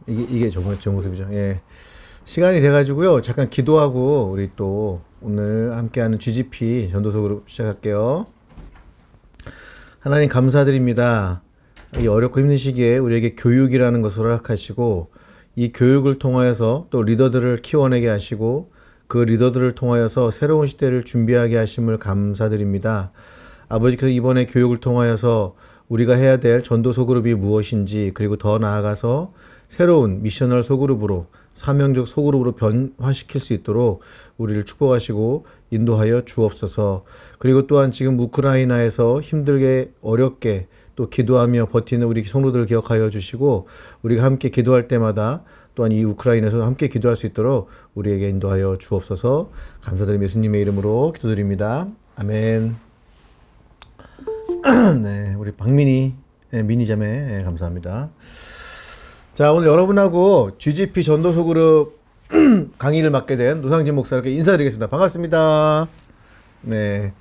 이게 저 모습이죠. 예. 시간이 돼가지고요. 잠깐 기도하고 우리 또 오늘 함께하는 GGP 전도서 그룹 시작할게요. 하나님 감사드립니다. 이 어렵고 힘든 시기에 우리에게 교육이라는 것을 허락하시고 이 교육을 통하여서 또 리더들을 키워내게 하시고 그 리더들을 통하여서 새로운 시대를 준비하게 하심을 감사드립니다. 아버지께서 이번에 교육을 통하여서 우리가 해야 될 전도서 그룹이 무엇인지 그리고 더 나아가서 새로운 미셔널 소그룹으로 사명적 소그룹으로 변화시킬 수 있도록 우리를 축복하시고 인도하여 주옵소서. 그리고 또한 지금 우크라이나에서 힘들게 어렵게 또 기도하며 버티는 우리 성도들을 기억하여 주시고 우리가 함께 기도할 때마다 또한 이 우크라이나에서 함께 기도할 수 있도록 우리에게 인도하여 주옵소서. 감사드리며 예수님의 이름으로 기도드립니다. 아멘. 네, 우리 박민희 미니자매 감사합니다. 자, 오늘 여러분하고 GGP 전도서 그룹 강의를 맡게 된 노상진 목사님께 인사드리겠습니다. 반갑습니다. 네,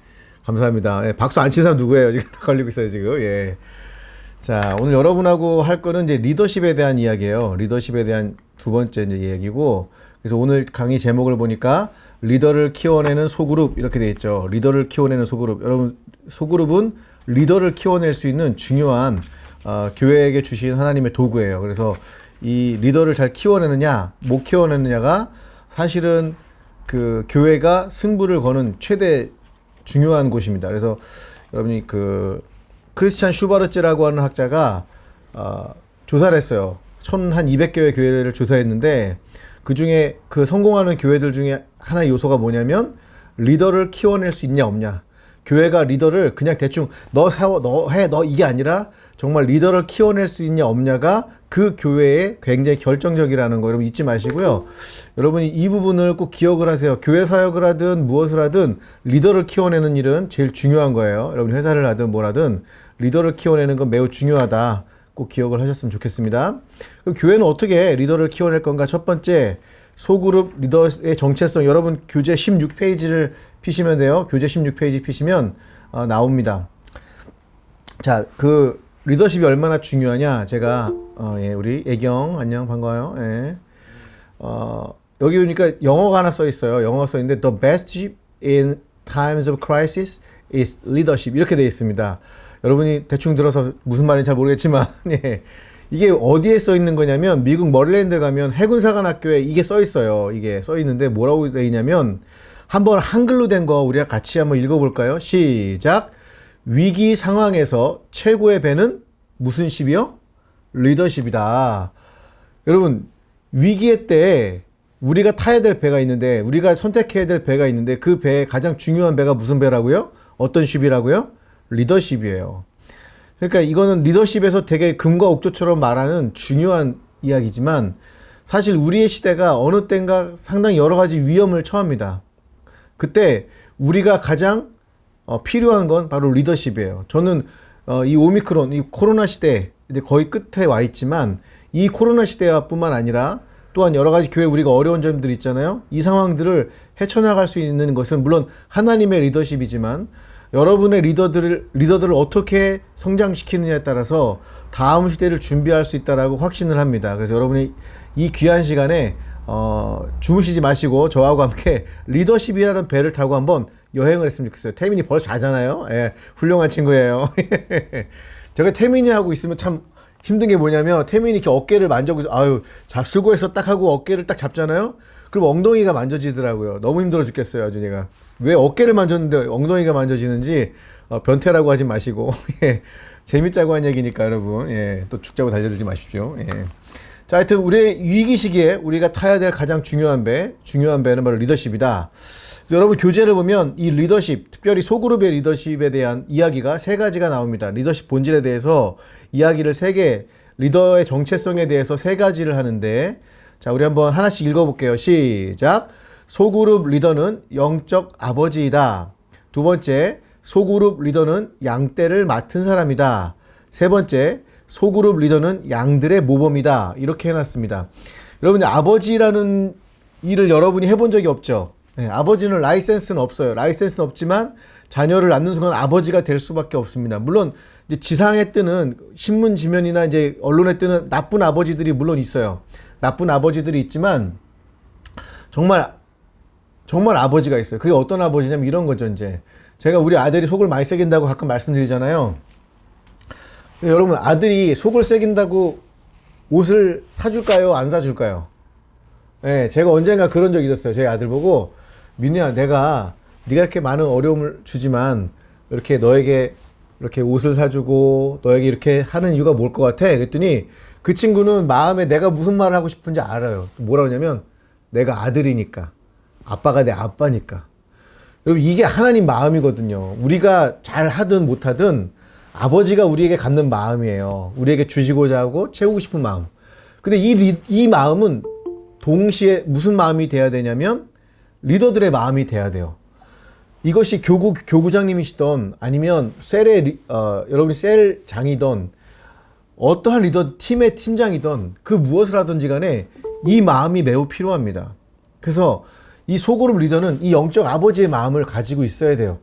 감사합니다. 예, 박수 안 친 사람 누구예요? 지금 걸리고 있어요, 지금. 예. 자, 오늘 여러분하고 할 거는 이제 리더십에 대한 이야기예요. 리더십에 대한 두 번째 이제 이야기고, 그래서 오늘 강의 제목을 보니까 리더를 키워내는 소그룹 이렇게 돼 있죠. 리더를 키워내는 소그룹. 여러분, 소그룹은 리더를 키워낼 수 있는 중요한 교회에게 주신 하나님의 도구예요. 그래서 이 리더를 잘 키워내느냐, 못 키워내느냐가 사실은 그 교회가 승부를 거는 최대 중요한 곳입니다. 그래서 여러분이 그 크리스찬 슈바르츠라고 하는 학자가 조사를 했어요. 한 200개의 교회를 조사했는데 그 중에 그 성공하는 교회들 중에 하나의 요소가 뭐냐면 리더를 키워낼 수 있냐 없냐. 교회가 리더를 그냥 대충 너 해, 너 이게 아니라 정말 리더를 키워낼 수 있냐 없냐가 그 교회에 굉장히 결정적이라는 거 여러분 잊지 마시고요. 여러분이 이 부분을 꼭 기억을 하세요. 교회 사역을 하든 무엇을 하든 리더를 키워내는 일은 제일 중요한 거예요. 여러분 회사를 하든 뭘 하든 리더를 키워내는 건 매우 중요하다. 꼭 기억을 하셨으면 좋겠습니다. 그럼 교회는 어떻게 리더를 키워낼 건가? 첫 번째, 소그룹 리더의 정체성. 여러분 교재 16페이지를 피시면 돼요. 교재 16페이지 피시면 나옵니다. 자, 그 리더십이 얼마나 중요하냐? 제가 예, 우리 애경 안녕 반가워요. 예. 여기 보니까 영어가 하나 써 있어요. 영어가 써 있는데 The best in times of crisis is leadership 이렇게 되어 있습니다. 여러분이 대충 들어서 무슨 말인지 잘 모르겠지만 예. 이게 어디에 써 있는 거냐면 미국 머리랜드 가면 해군사관학교에 이게 써 있어요. 이게 써 있는데 뭐라고 되어 있냐면 한번 한글로 된 거 우리가 같이 한번 읽어볼까요? 시작. 위기 상황에서 최고의 배는 무슨 십이요? 리더십이다. 여러분 위기의 때 우리가 타야 될 배가 있는데 우리가 선택해야 될 배가 있는데 그 배의 가장 중요한 배가 무슨 배라고요? 어떤 십이라고요? 리더십이에요. 그러니까 이거는 리더십에서 되게 금과 옥조처럼 말하는 중요한 이야기지만 사실 우리의 시대가 어느 때인가 상당히 여러 가지 위험을 처합니다. 그때 우리가 가장 필요한 건 바로 리더십이에요. 저는 이 오미크론, 이 코로나 시대 이제 거의 끝에 와 있지만 이 코로나 시대뿐만 아니라 또한 여러 가지 교회 우리가 어려운 점들이 있잖아요. 이 상황들을 헤쳐나갈 수 있는 것은 물론 하나님의 리더십이지만 여러분의 리더들을 어떻게 성장시키느냐에 따라서 다음 시대를 준비할 수 있다라고 확신을 합니다. 그래서 여러분이 이 귀한 시간에 주무시지 마시고 저하고 함께 리더십이라는 배를 타고 한번 여행을 했으면 좋겠어요. 태민이 벌써 자잖아요. 예, 훌륭한 친구예요. 제가 태민이하고 있으면 참 힘든 게 뭐냐면 태민이 이렇게 어깨를 만져보고 아유 수고해서 딱 하고 어깨를 딱 잡잖아요. 그럼 엉덩이가 만져지더라고요. 너무 힘들어 죽겠어요. 아주 제가 왜 어깨를 만졌는데 엉덩이가 만져지는지 변태라고 하지 마시고 예, 재밌자고 한 얘기니까 여러분 예, 또 죽자고 달려들지 마십시오. 예. 자, 하여튼 우리의 위기 시기에 우리가 타야 될 가장 중요한 배는 바로 리더십이다. 그래서 여러분 교재를 보면 이 리더십, 특별히 소그룹의 리더십에 대한 이야기가 세 가지가 나옵니다. 리더십 본질에 대해서 이야기를 세 개, 리더의 정체성에 대해서 세 가지를 하는데 자, 우리 한번 하나씩 읽어볼게요. 시작. 소그룹 리더는 영적 아버지이다. 두 번째, 소그룹 리더는 양떼를 맡은 사람이다. 세 번째, 소그룹 리더는 양들의 모범이다. 이렇게 해놨습니다. 여러분, 아버지라는 일을 여러분이 해본 적이 없죠? 네, 아버지는 라이센스는 없어요. 라이센스는 없지만 자녀를 낳는 순간 아버지가 될 수밖에 없습니다. 물론 이제 지상에 뜨는 신문 지면이나 이제 언론에 뜨는 나쁜 아버지들이 물론 있어요. 나쁜 아버지들이 있지만 정말 아버지가 있어요. 그게 어떤 아버지냐면 이런 거죠. 이제 제가 우리 아들이 속을 많이 새긴다고 가끔 말씀드리잖아요. 여러분, 아들이 속을 새긴다고 옷을 사줄까요? 안 사줄까요? 네, 제가 언젠가 그런 적이 있었어요. 제 아들 보고, 민우야, 네가 이렇게 많은 어려움을 주지만 이렇게 너에게 이렇게 옷을 사주고 너에게 이렇게 하는 이유가 뭘 것 같아? 그랬더니 그 친구는 마음에 내가 무슨 말을 하고 싶은지 알아요. 뭐라고 하냐면 내가 아들이니까, 아빠가 내 아빠니까. 여러분, 이게 하나님 마음이거든요. 우리가 잘 하든 못하든 아버지가 우리에게 갖는 마음이에요. 우리에게 주시고자 하고 채우고 싶은 마음. 근데 이 마음은 동시에 무슨 마음이 돼야 되냐면 리더들의 마음이 돼야 돼요. 이것이 교구장님이시던 아니면 여러분이 셀장이던 어떠한 리더 팀의 팀장이던 그 무엇을 하든지 간에 이 마음이 매우 필요합니다. 그래서 이 소그룹 리더는 이 영적 아버지의 마음을 가지고 있어야 돼요.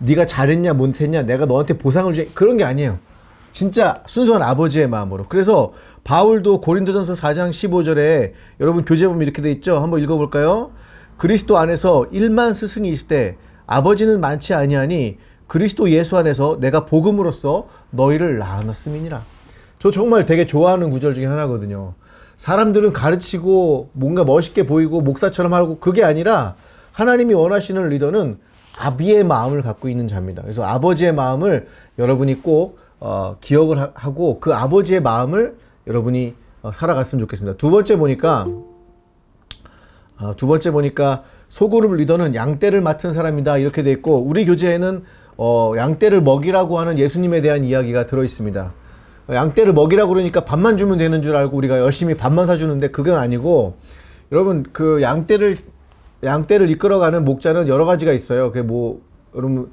네가 잘했냐 못했냐 내가 너한테 보상을 주냐 그런 게 아니에요. 진짜 순수한 아버지의 마음으로. 그래서 바울도 고린도전서 4장 15절에 여러분 교재 보면 이렇게 돼 있죠. 한번 읽어볼까요? 그리스도 안에서 1만 스승이 있을 때 아버지는 많지 아니하니 그리스도 예수 안에서 내가 복음으로써 너희를 낳아놨음이니라. 저 정말 되게 좋아하는 구절 중에 하나거든요. 사람들은 가르치고 뭔가 멋있게 보이고 목사처럼 하고 그게 아니라 하나님이 원하시는 리더는 아비의 마음을 갖고 있는 자입니다. 그래서 아버지의 마음을 여러분이 꼭 기억을 하고 그 아버지의 마음을 여러분이 살아갔으면 좋겠습니다. 두 번째 보니까 소그룹 리더는 양떼를 맡은 사람이다 이렇게 돼 있고 우리 교재에는 양떼를 먹이라고 하는 예수님에 대한 이야기가 들어 있습니다. 양떼를 먹이라고 그러니까 밥만 주면 되는 줄 알고 우리가 열심히 밥만 사주는데 그건 아니고 여러분 그 양떼를 이끌어가는 목자는 여러 가지가 있어요. 그게 뭐 여러분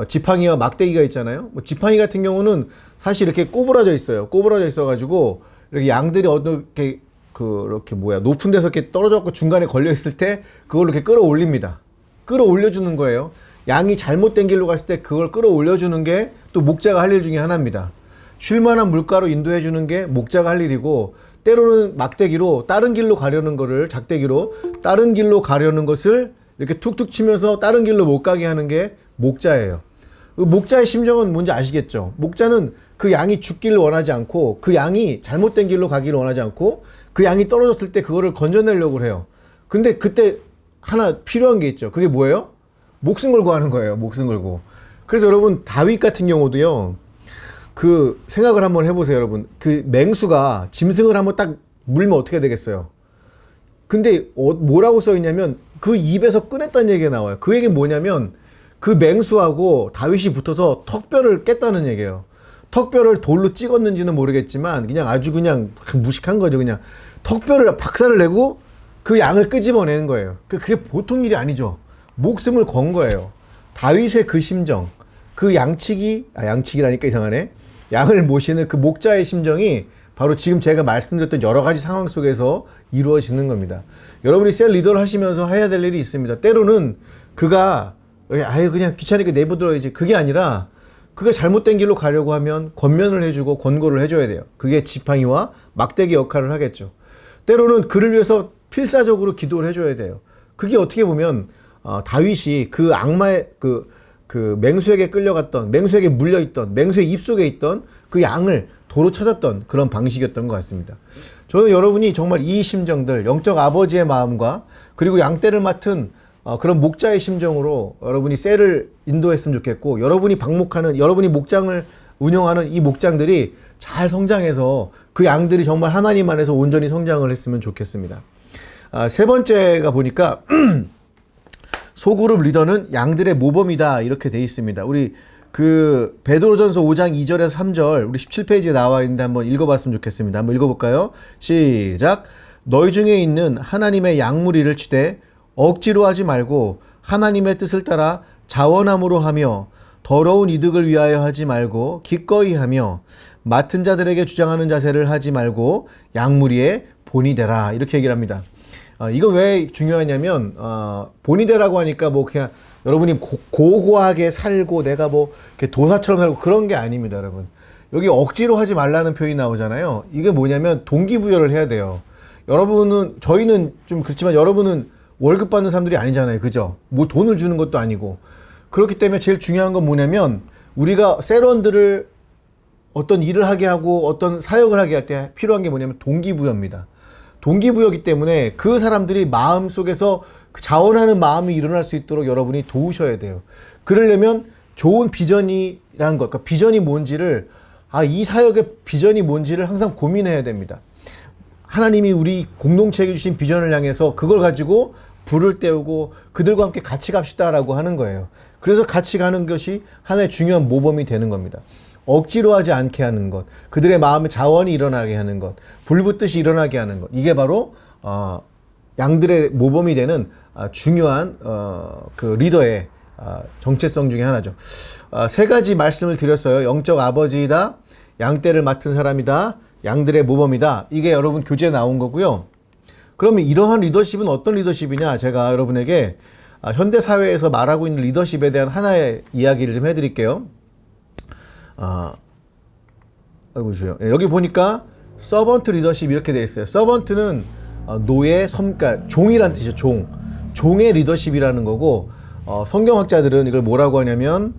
지팡이와 막대기가 있잖아요. 뭐 지팡이 같은 경우는 사실 이렇게 꼬부라져 있어요. 꼬부라져 있어가지고 이렇게 양들이 어떻게 그렇게 높은 데서 이렇게 떨어져갖고 중간에 걸려 있을 때 그걸 이렇게 끌어올립니다. 끌어올려주는 거예요. 양이 잘못된 길로 갔을 때 그걸 끌어올려주는 게 또 목자가 할 일 중에 하나입니다. 쉴만한 물가로 인도해주는 게 목자가 할 일이고 때로는 막대기로 다른 길로 가려는 거를 작대기로 다른 길로 가려는 것을 이렇게 툭툭 치면서 다른 길로 못 가게 하는 게 목자예요. 목자의 심정은 뭔지 아시겠죠? 목자는 그 양이 죽기를 원하지 않고 그 양이 잘못된 길로 가기를 원하지 않고 그 양이 떨어졌을 때 그거를 건져내려고 해요. 근데 그때 하나 필요한 게 있죠. 그게 뭐예요? 목숨 걸고 하는 거예요. 목숨 걸고. 그래서 여러분 다윗 같은 경우도요. 그 생각을 한번 해보세요. 여러분. 그 맹수가 짐승을 한번 딱 물면 어떻게 되겠어요? 근데 뭐라고 써있냐면 그 입에서 꺼냈다는 얘기가 나와요. 그 얘기는 뭐냐면 그 맹수하고 다윗이 붙어서 턱뼈를 깼다는 얘기예요. 턱뼈를 돌로 찍었는지는 모르겠지만 그냥 아주 그냥 무식한 거죠. 그냥 턱뼈를 박살을 내고 그 양을 끄집어내는 거예요. 그게 보통 일이 아니죠. 목숨을 건 거예요. 다윗의 그 심정, 그 양치기라니까 이상하네. 양을 모시는 그 목자의 심정이 바로 지금 제가 말씀드렸던 여러 가지 상황 속에서 이루어지는 겁니다. 여러분이 셀 리더를 하시면서 해야 될 일이 있습니다. 때로는 그가 그냥 귀찮으니까 내버려야지. 그게 아니라 그가 잘못된 길로 가려고 하면 권면을 해주고 권고를 해줘야 돼요. 그게 지팡이와 막대기 역할을 하겠죠. 때로는 그를 위해서 필사적으로 기도를 해줘야 돼요. 그게 어떻게 보면 다윗이 그 악마의 그 맹수에게 끌려갔던, 맹수에게 물려있던, 맹수의 입속에 있던 그 양을 도로 찾았던 그런 방식이었던 것 같습니다. 저는 여러분이 정말 이 심정들, 영적 아버지의 마음과 그리고 양떼를 맡은 그런 목자의 심정으로 여러분이 셀을 인도했으면 좋겠고, 여러분이 목장을 운영하는 이 목장들이 잘 성장해서 그 양들이 정말 하나님 안에서 온전히 성장을 했으면 좋겠습니다. 세 번째가 보니까 소그룹 리더는 양들의 모범이다 이렇게 돼 있습니다. 우리 그 베드로전서 5장 2절에서 3절 우리 17페이지에 나와 있는데 한번 읽어봤으면 좋겠습니다. 한번 읽어볼까요? 시작. 너희 중에 있는 하나님의 양무리를 치되 억지로 하지 말고 하나님의 뜻을 따라 자원함으로 하며 더러운 이득을 위하여 하지 말고 기꺼이 하며 맡은 자들에게 주장하는 자세를 하지 말고 양무리의 본이 되라 이렇게 얘기를 합니다. 이거 왜 중요하냐면 본이 되라고 하니까 뭐 그냥 여러분이 고고하게 살고 내가 뭐 이렇게 도사처럼 살고 그런 게 아닙니다, 여러분. 여기 억지로 하지 말라는 표현이 나오잖아요. 이게 뭐냐면 동기부여를 해야 돼요. 저희는 좀 그렇지만 여러분은 월급 받는 사람들이 아니잖아요. 그죠? 뭐 돈을 주는 것도 아니고. 그렇기 때문에 제일 중요한 건 뭐냐면 우리가 세런들을 어떤 일을 하게 하고 어떤 사역을 하게 할 때 필요한 게 뭐냐면 동기부여입니다. 동기부여기 때문에 그 사람들이 마음속에서 자원하는 마음이 일어날 수 있도록 여러분이 도우셔야 돼요. 그러려면 좋은 비전이라는 것, 그러니까 비전이 뭔지를, 이 사역의 비전이 뭔지를 항상 고민해야 됩니다. 하나님이 우리 공동체에게 주신 비전을 향해서 그걸 가지고 불을 때우고 그들과 함께 같이 갑시다라고 하는 거예요. 그래서 같이 가는 것이 하나의 중요한 모범이 되는 겁니다. 억지로 하지 않게 하는 것, 그들의 마음의 자원이 일어나게 하는 것, 불붙듯이 일어나게 하는 것, 이게 바로 양들의 모범이 되는 중요한 그 리더의 정체성 중에 하나죠. 세 가지 말씀을 드렸어요. 영적 아버지이다, 양떼를 맡은 사람이다, 양들의 모범이다. 이게 여러분 교재에 나온 거고요. 그러면 이러한 리더십은 어떤 리더십이냐? 제가 여러분에게 현대 사회에서 말하고 있는 리더십에 대한 하나의 이야기를 좀 해드릴게요. 아이고 주요. 여기 보니까 서번트 리더십 이렇게 되어 있어요. 서번트는 노예, 그러니까 종이란 뜻이죠. 종의 리더십이라는 거고, 성경학자들은 이걸 뭐라고 하냐면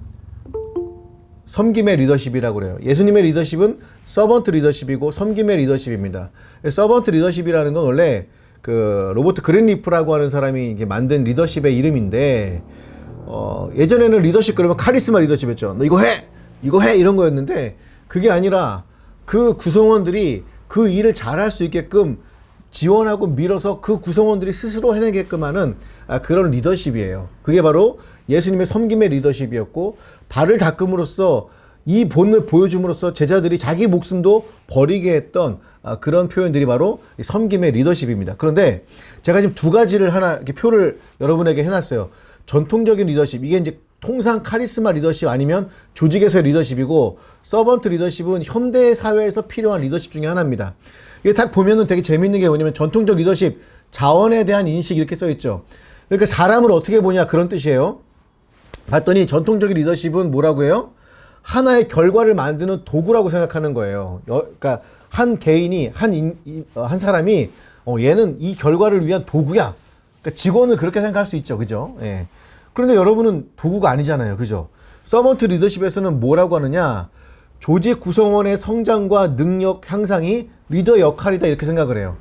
섬김의 리더십이라고 그래요. 예수님의 리더십은 서번트 리더십이고 섬김의 리더십입니다. 서번트 리더십이라는 건 원래 그 로버트 그린리프라고 하는 사람이 이게 만든 리더십의 이름인데, 예전에는 리더십 그러면 카리스마 리더십이었죠. 너 이거 해 이런 거였는데, 그게 아니라 그 구성원들이 그 일을 잘할 수 있게끔 지원하고 밀어서 그 구성원들이 스스로 해내게끔 하는 그런 리더십이에요. 그게 바로 예수님의 섬김의 리더십이었고, 발을 닦음으로써 이 본을 보여줌으로써 제자들이 자기 목숨도 버리게 했던 그런 표현들이 바로 섬김의 리더십입니다. 그런데 제가 지금 두 가지를 하나 이렇게 표를 여러분에게 해놨어요. 전통적인 리더십, 이게 이제 통상 카리스마 리더십 아니면 조직에서의 리더십이고, 서번트 리더십은 현대 사회에서 필요한 리더십 중에 하나입니다. 이게 딱 보면은 되게 재밌는 게 뭐냐면 전통적 리더십, 자원에 대한 인식 이렇게 써 있죠. 그러니까 사람을 어떻게 보냐 그런 뜻이에요. 봤더니 전통적인 리더십은 뭐라고 해요? 하나의 결과를 만드는 도구라고 생각하는 거예요. 그러니까 한 개인이 한 사람이 얘는 이 결과를 위한 도구야. 그러니까 직원을 그렇게 생각할 수 있죠, 그죠? 예. 그런데 여러분은 도구가 아니잖아요, 그죠? 서번트 리더십에서는 뭐라고 하느냐? 조직 구성원의 성장과 능력 향상이 리더 역할이다 이렇게 생각을 해요.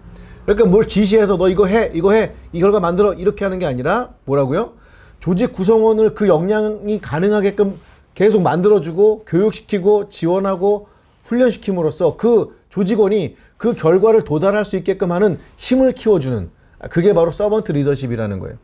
그러니까 뭘 지시해서 너 이거 해, 이 결과 만들어 이렇게 하는 게 아니라 뭐라고요? 조직 구성원을 그 역량이 가능하게끔 계속 만들어주고 교육시키고 지원하고 훈련시킴으로써 그 조직원이 그 결과를 도달할 수 있게끔 하는 힘을 키워주는, 그게 바로 서번트 리더십이라는 거예요.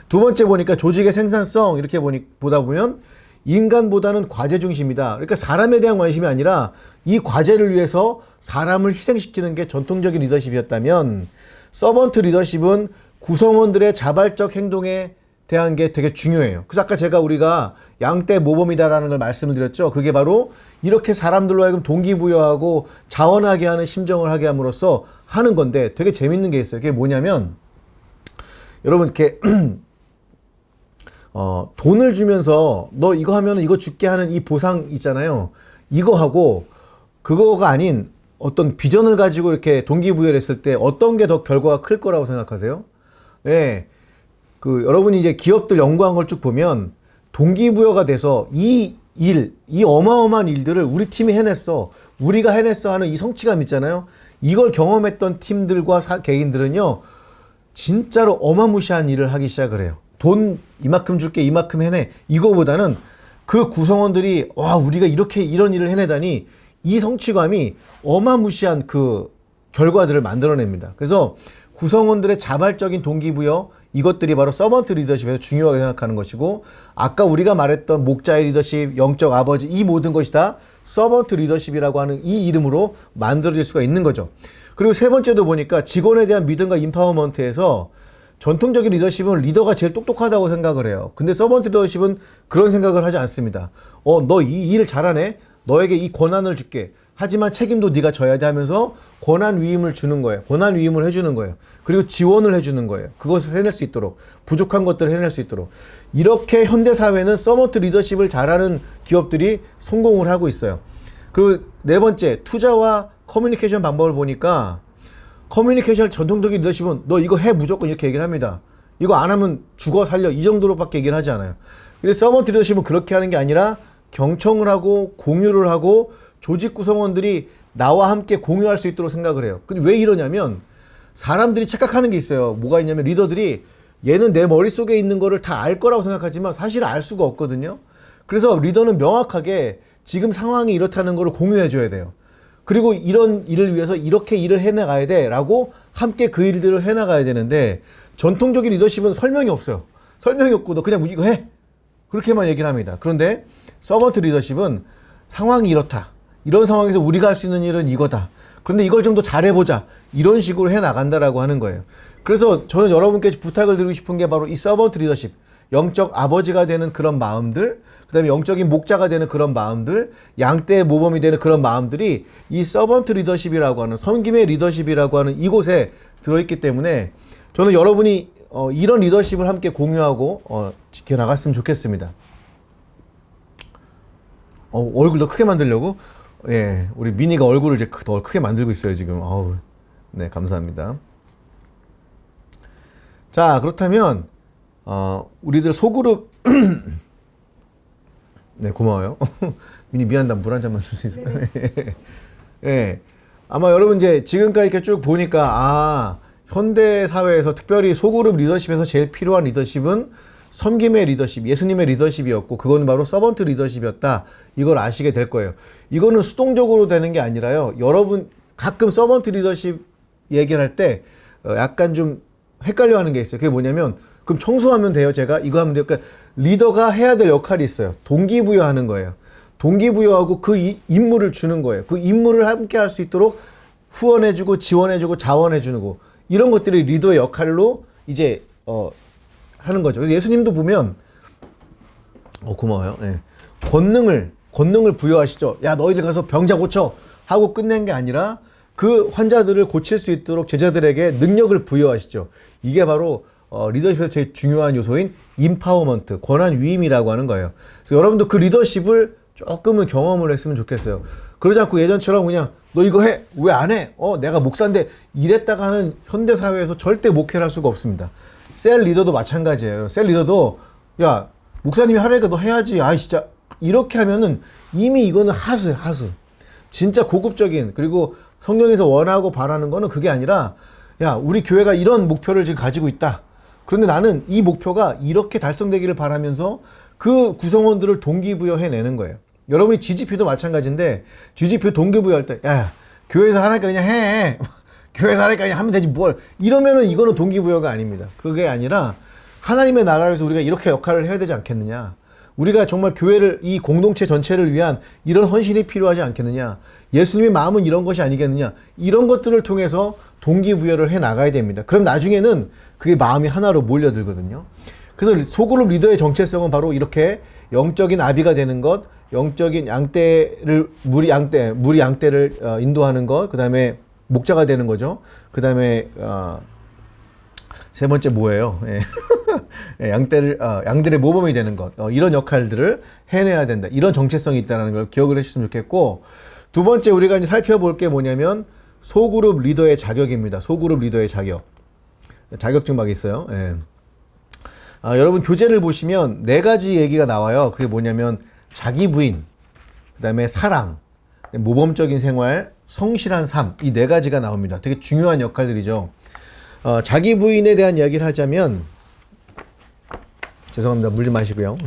두 번째 보니까 조직의 생산성 이렇게 보다 보면 인간보다는 과제 중심이다. 그러니까 사람에 대한 관심이 아니라 이 과제를 위해서 사람을 희생시키는 게 전통적인 리더십이었다면, 서번트 리더십은 구성원들의 자발적 행동에 대한 게 되게 중요해요. 그래서 아까 우리가 양떼 모범이다라는 걸 말씀을 드렸죠. 그게 바로 이렇게 사람들로 하여금 동기부여하고 자원하게 하는 심정을 하게 함으로써 하는 건데, 되게 재밌는 게 있어요. 그게 뭐냐면 여러분 이렇게 돈을 주면서 너 이거 하면 이거 줄게 하는 이 보상 있잖아요. 이거 하고 그거가 아닌 어떤 비전을 가지고 이렇게 동기부여를 했을 때 어떤 게 더 결과가 클 거라고 생각하세요? 네. 여러분이 이제 기업들 연구한 걸 쭉 보면 동기부여가 돼서 이 어마어마한 일들을 우리 팀이 해냈어, 우리가 해냈어 하는 이 성취감 있잖아요. 이걸 경험했던 팀들과 개인들은요, 진짜로 어마무시한 일을 하기 시작을 해요. 돈 이만큼 줄게, 이만큼 해내. 이거보다는 그 구성원들이 우리가 이런 일을 해내다니, 이 성취감이 어마무시한 그 결과들을 만들어냅니다. 그래서 구성원들의 자발적인 동기부여, 이것들이 바로 서번트 리더십에서 중요하게 생각하는 것이고, 아까 우리가 말했던 목자의 리더십, 영적 아버지, 이 모든 것이 다 서번트 리더십이라고 하는 이 이름으로 만들어질 수가 있는 거죠. 그리고 세 번째도 보니까 직원에 대한 믿음과 임파워먼트에서 전통적인 리더십은 리더가 제일 똑똑하다고 생각을 해요. 근데 서번트 리더십은 그런 생각을 하지 않습니다. 너 이 일을 잘하네? 너에게 이 권한을 줄게. 하지만 책임도 네가 져야 돼 하면서 권한 위임을 주는 거예요. 권한 위임을 해주는 거예요. 그리고 지원을 해주는 거예요. 그것을 해낼 수 있도록, 부족한 것들을 해낼 수 있도록. 이렇게 현대사회는 서번트 리더십을 잘하는 기업들이 성공을 하고 있어요. 그리고 네 번째, 투자와 커뮤니케이션 방법을 보니까 커뮤니케이션 전통적인 리더십은 너 이거 해 무조건 이렇게 얘기를 합니다. 이거 안 하면 죽어 살려 이 정도로밖에 얘기를 하지 않아요. 근데 서번트 리더십은 그렇게 하는 게 아니라 경청을 하고 공유를 하고 조직 구성원들이 나와 함께 공유할 수 있도록 생각을 해요. 근데 왜 이러냐면 사람들이 착각하는 게 있어요. 뭐가 있냐면 리더들이 얘는 내 머릿속에 있는 거를 다 알 거라고 생각하지만 사실 알 수가 없거든요. 그래서 리더는 명확하게 지금 상황이 이렇다는 거를 공유해 줘야 돼요. 그리고 이런 일을 위해서 이렇게 일을 해나가야 돼 라고 함께 그 일들을 해나가야 되는데 전통적인 리더십은 설명이 없어요. 설명이 없고 너 그냥 이거 해. 그렇게만 얘기를 합니다. 그런데 서번트 리더십은 상황이 이렇다. 이런 상황에서 우리가 할 수 있는 일은 이거다. 그런데 이걸 좀 더 잘해보자. 이런 식으로 해나간다라고 하는 거예요. 그래서 저는 여러분께 부탁을 드리고 싶은 게 바로 이 서번트 리더십. 영적 아버지가 되는 그런 마음들, 그 다음에 영적인 목자가 되는 그런 마음들, 양떼의 모범이 되는 그런 마음들이 이 서번트 리더십이라고 하는 섬김의 리더십이라고 하는 이곳에 들어있기 때문에 저는 여러분이 이런 리더십을 함께 공유하고 지켜나갔으면 좋겠습니다. 얼굴 더 크게 만들려고? 예, 우리 미니가 얼굴을 이제 더 크게 만들고 있어요, 지금. 네, 감사합니다. 자, 그렇다면, 우리들 소그룹, 네, 고마워요. 미니 미안하다, 물 한 잔만 줄 수 있어요? 예. 아마 여러분 이제 지금까지 이렇게 쭉 보니까, 현대 사회에서 특별히 소그룹 리더십에서 제일 필요한 리더십은 섬김의 리더십, 예수님의 리더십이었고 그거는 바로 서번트 리더십이었다. 이걸 아시게 될 거예요. 이거는 수동적으로 되는 게 아니라요. 여러분 가끔 서번트 리더십 얘기를 할 때 약간 좀 헷갈려 하는 게 있어요. 그게 뭐냐면 그럼 청소하면 돼요? 제가 이거 하면 돼요? 그러니까 리더가 해야 될 역할이 있어요. 동기부여하는 거예요. 동기부여하고 그 임무를 주는 거예요. 그 임무를 함께 할 수 있도록 후원해주고 지원해주고 자원해주는 거. 이런 것들이 리더의 역할로 이제 하는 거죠. 그래서 예수님도 보면 고마워요. 네. 권능을 부여하시죠. 야 너희들 가서 병자 고쳐 하고 끝낸 게 아니라 그 환자들을 고칠 수 있도록 제자들에게 능력을 부여하시죠. 이게 바로 리더십의 제일 중요한 요소인 임파워먼트, 권한 위임이라고 하는 거예요. 그래서 여러분도 그 리더십을 조금은 경험을 했으면 좋겠어요. 그러지 않고 예전처럼 그냥 너 이거 해. 왜 안 해? 내가 목사인데 이랬다가 하는 현대사회에서 절대 목회를 할 수가 없습니다. 셀 리더도 마찬가지예요. 셀 리더도 야 목사님이 하라니까 너 해야지. 진짜 이렇게 하면은 이미 이거는 하수예요. 하수. 진짜 고급적인 그리고 성령에서 원하고 바라는 거는 그게 아니라 야 우리 교회가 이런 목표를 지금 가지고 있다. 그런데 나는 이 목표가 이렇게 달성되기를 바라면서 그 구성원들을 동기부여해내는 거예요. 여러분이 GGP도 마찬가지인데 GGP 동기부여할 때 야 교회에서 하라니까 그냥 해. 교회에서 하니까 그냥 하면 되지 뭘. 이러면은 이거는 동기부여가 아닙니다. 그게 아니라 하나님의 나라에서 우리가 이렇게 역할을 해야 되지 않겠느냐. 우리가 정말 교회를 이 공동체 전체를 위한 이런 헌신이 필요하지 않겠느냐. 예수님의 마음은 이런 것이 아니겠느냐. 이런 것들을 통해서 동기부여를 해 나가야 됩니다. 그럼 나중에는 그게 마음이 하나로 몰려들거든요. 그래서 소그룹 리더의 정체성은 바로 이렇게 영적인 아비가 되는 것, 영적인 양떼를 물이 양떼를 인도하는 것, 그 다음에 목자가 되는 거죠. 그 다음에 세 번째 뭐예요? 양들의 모범이 되는 것. 이런 역할들을 해내야 된다. 이런 정체성이 있다는 걸 기억을 해주셨으면 좋겠고, 두 번째 우리가 이제 살펴볼 게 뭐냐면 소그룹 리더의 자격입니다. 소그룹 리더의 자격. 자격증 막 있어요. 여러분 교재를 보시면 네 가지 얘기가 나와요. 그게 뭐냐면 자기 부인, 그 다음에 사랑, 모범적인 생활, 성실한 삶, 이 네 가지가 나옵니다. 되게 중요한 역할들이죠. 자기 부인에 대한 이야기를 하자면, 죄송합니다. 물 좀 마시고요.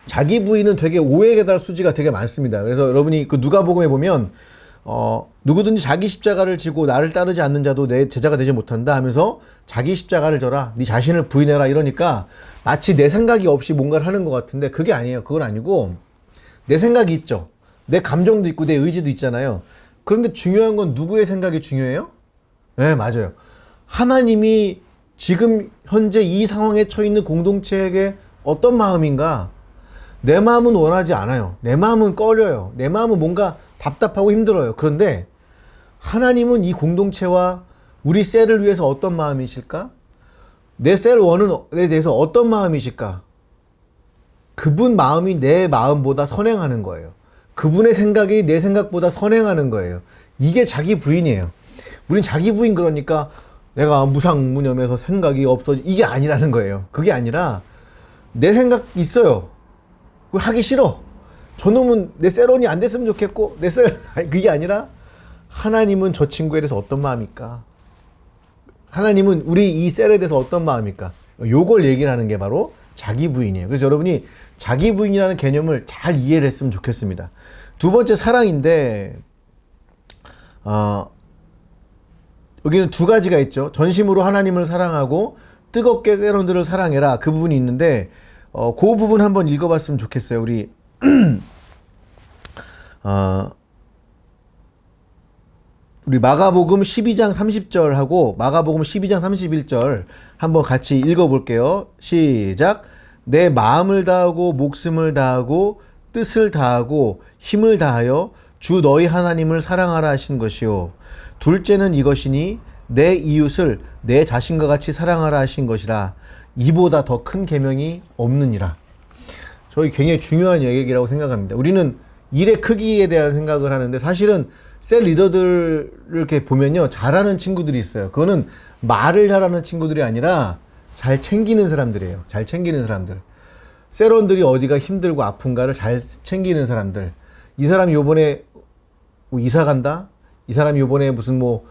자기 부인은 되게 오해에 대한 소지가 되게 많습니다. 그래서 여러분이 그 누가복음에 보면 누구든지 자기 십자가를 지고 나를 따르지 않는 자도 내 제자가 되지 못한다 하면서 자기 십자가를 져라, 네 자신을 부인해라 이러니까 마치 내 생각이 없이 뭔가를 하는 것 같은데 그게 아니에요. 그건 아니고 내 생각이 있죠. 내 감정도 있고 내 의지도 있잖아요. 그런데 중요한 건 누구의 생각이 중요해요? 네, 맞아요. 하나님이 지금 현재 이 상황에 처해 있는 공동체에게 어떤 마음인가? 내 마음은 원하지 않아요. 내 마음은 꺼려요. 내 마음은 뭔가 답답하고 힘들어요. 그런데 하나님은 이 공동체와 우리 셀을 위해서 어떤 마음이실까? 내 셀 원에 대해서 어떤 마음이실까? 그분 마음이 내 마음보다 선행하는 거예요. 그분의 생각이 내 생각보다 선행하는 거예요. 이게 자기 부인이에요. 우린 자기 부인 그러니까 내가 무상무념해서 생각이 없어지 이게 아니라는 거예요. 그게 아니라 내 생각 있어요. 그거 하기 싫어. 저놈은 내 세론이 안 됐으면 좋겠고 그게 아니라 하나님은 저 친구에 대해서 어떤 마음일까? 하나님은 우리 이 셀에 대해서 어떤 마음일까? 요걸 얘기를 하는 게 바로 자기 부인이에요. 그래서 여러분이 자기 부인이라는 개념을 잘 이해를 했으면 좋겠습니다. 두 번째 사랑인데 여기는 두 가지가 있죠. 전심으로 하나님을 사랑하고 뜨겁게 세론들을 사랑해라. 그 부분이 있는데 그 부분 한번 읽어봤으면 좋겠어요. 우리 우리 마가복음 12장 30절하고 마가복음 12장 31절 한번 같이 읽어볼게요. 시작. 내 마음을 다하고 목숨을 다하고 뜻을 다하고 힘을 다하여 주 너희 하나님을 사랑하라 하신 것이요. 둘째는 이것이니 내 이웃을 내 자신과 같이 사랑하라 하신 것이라. 이보다 더 큰 계명이 없느니라. 저희 굉장히 중요한 얘기라고 생각합니다. 우리는 일의 크기에 대한 생각을 하는데 사실은 셀 리더들을 이렇게 보면요. 잘하는 친구들이 있어요. 그거는 말을 잘하는 친구들이 아니라 잘 챙기는 사람들이에요. 잘 챙기는 사람들. 셀원들이 어디가 힘들고 아픈가를 잘 챙기는 사람들. 이 사람이 요번에 뭐 이사 간다? 이 사람이 요번에 무슨 뭐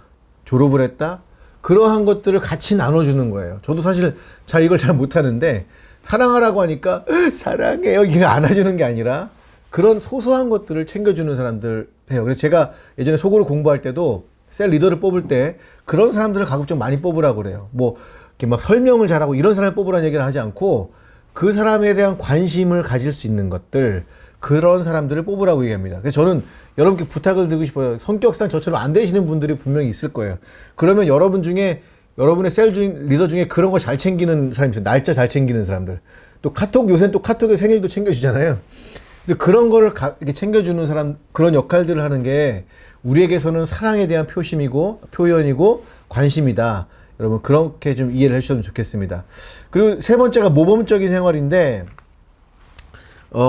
졸업을 했다? 그러한 것들을 같이 나눠주는 거예요. 저도 사실 이걸 잘 못하는데 사랑하라고 하니까 사랑해요. 이게 안아주는 게 아니라 그런 소소한 것들을 챙겨주는 사람들 해요. 그래서 제가 예전에 속으로 공부할 때도 셀 리더를 뽑을 때 그런 사람들을 가급적 많이 뽑으라고 그래요. 뭐 이렇게 막 설명을 잘하고 이런 사람을 뽑으라는 얘기를 하지 않고 그 사람에 대한 관심을 가질 수 있는 것들, 그런 사람들을 뽑으라고 얘기합니다. 그래서 저는 여러분께 부탁을 드리고 싶어요. 성격상 저처럼 안 되시는 분들이 분명히 있을 거예요. 그러면 여러분 중에 여러분의 리더 중에 그런 거 잘 챙기는 사람이 있어요. 날짜 잘 챙기는 사람들. 또 요새는 또 카톡에 생일도 챙겨주잖아요. 그래서 그런 거를 이렇게 챙겨주는 사람, 그런 역할들을 하는 게 우리에게서는 사랑에 대한 표현이고 관심이다. 여러분 그렇게 좀 이해를 해주셨으면 좋겠습니다. 그리고 세 번째가 모범적인 생활인데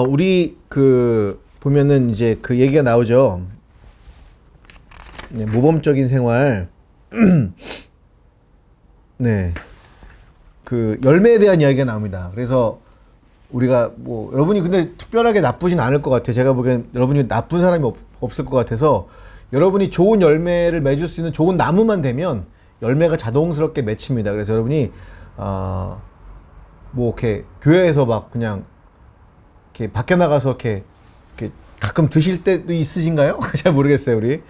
우리 보면은 이제 그 얘기가 나오죠. 네, 모범적인 생활. 네. 그 열매에 대한 이야기가 나옵니다. 그래서 우리가 뭐 여러분이 근데 특별하게 나쁘진 않을 것 같아요. 제가 보기엔 여러분이 나쁜 사람이 없을 것 같아서 여러분이 좋은 열매를 맺을 수 있는 좋은 나무만 되면 열매가 자동스럽게 맺힙니다. 그래서 여러분이 뭐 이렇게 교회에서 막 그냥 이렇게 밖에 나가서 이렇게 가끔 드실 때도 있으신가요? 잘 모르겠어요, 우리.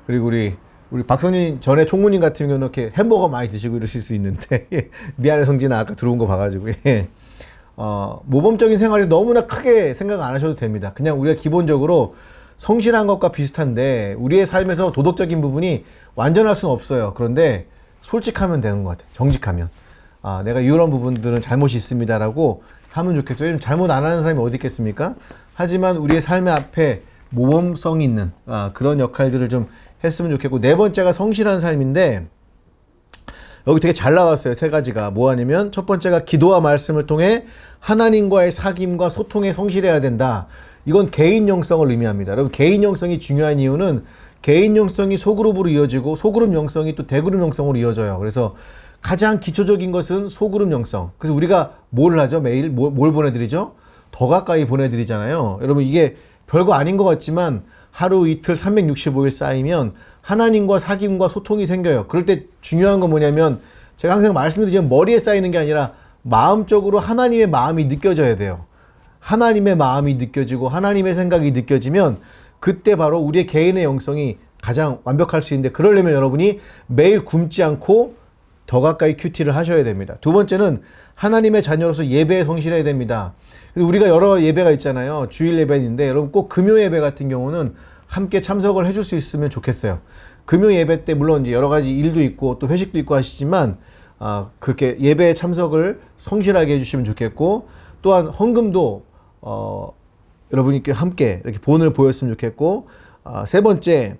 그리고 우리 박성진 전에 총무님 같은 경우는 이렇게 햄버거 많이 드시고 이러실 수 있는데 미안해 성진아 아까 들어온 거 봐가지고 모범적인 생활이 너무나 크게 생각 안 하셔도 됩니다. 그냥 우리가 기본적으로 성실한 것과 비슷한데 우리의 삶에서 도덕적인 부분이 완전할 수는 없어요. 그런데 솔직하면 되는 것 같아요. 정직하면. 내가 이런 부분들은 잘못이 있습니다라고 하면 좋겠어요. 요즘 잘못 안 하는 사람이 어디 있겠습니까? 하지만 우리의 삶의 앞에 모범성 있는 그런 역할들을 좀 했으면 좋겠고, 네 번째가 성실한 삶인데 여기 되게 잘 나왔어요. 세 가지가 뭐 하냐면 첫 번째가 기도와 말씀을 통해 하나님과의 사귐과 소통에 성실해야 된다. 이건 개인 영성을 의미합니다. 여러분 개인 영성이 중요한 이유는 개인 영성이 소그룹으로 이어지고 소그룹 영성이 또 대그룹 영성으로 이어져요. 그래서 가장 기초적인 것은 소그룹 영성. 그래서 우리가 뭘 하죠? 매일 뭘 보내드리죠? 더 가까이 보내드리잖아요. 여러분 이게 별거 아닌 것 같지만 하루 이틀 365일 쌓이면 하나님과 사귐과 소통이 생겨요. 그럴 때 중요한 건 뭐냐면 제가 항상 말씀드리지만 머리에 쌓이는 게 아니라 마음적으로 하나님의 마음이 느껴져야 돼요. 하나님의 마음이 느껴지고 하나님의 생각이 느껴지면 그때 바로 우리의 개인의 영성이 가장 완벽할 수 있는데, 그러려면 여러분이 매일 굶지 않고 더 가까이 큐티를 하셔야 됩니다. 두 번째는 하나님의 자녀로서 예배에 성실해야 됩니다. 우리가 여러 예배가 있잖아요. 주일 예배인데 여러분 꼭 금요 예배 같은 경우는 함께 참석을 해줄 수 있으면 좋겠어요. 금요 예배 때 물론 이제 여러 가지 일도 있고 또 회식도 있고 하시지만 그렇게 예배에 참석을 성실하게 해주시면 좋겠고, 또한 헌금도 여러분께 함께 이렇게 본을 보였으면 좋겠고, 세 번째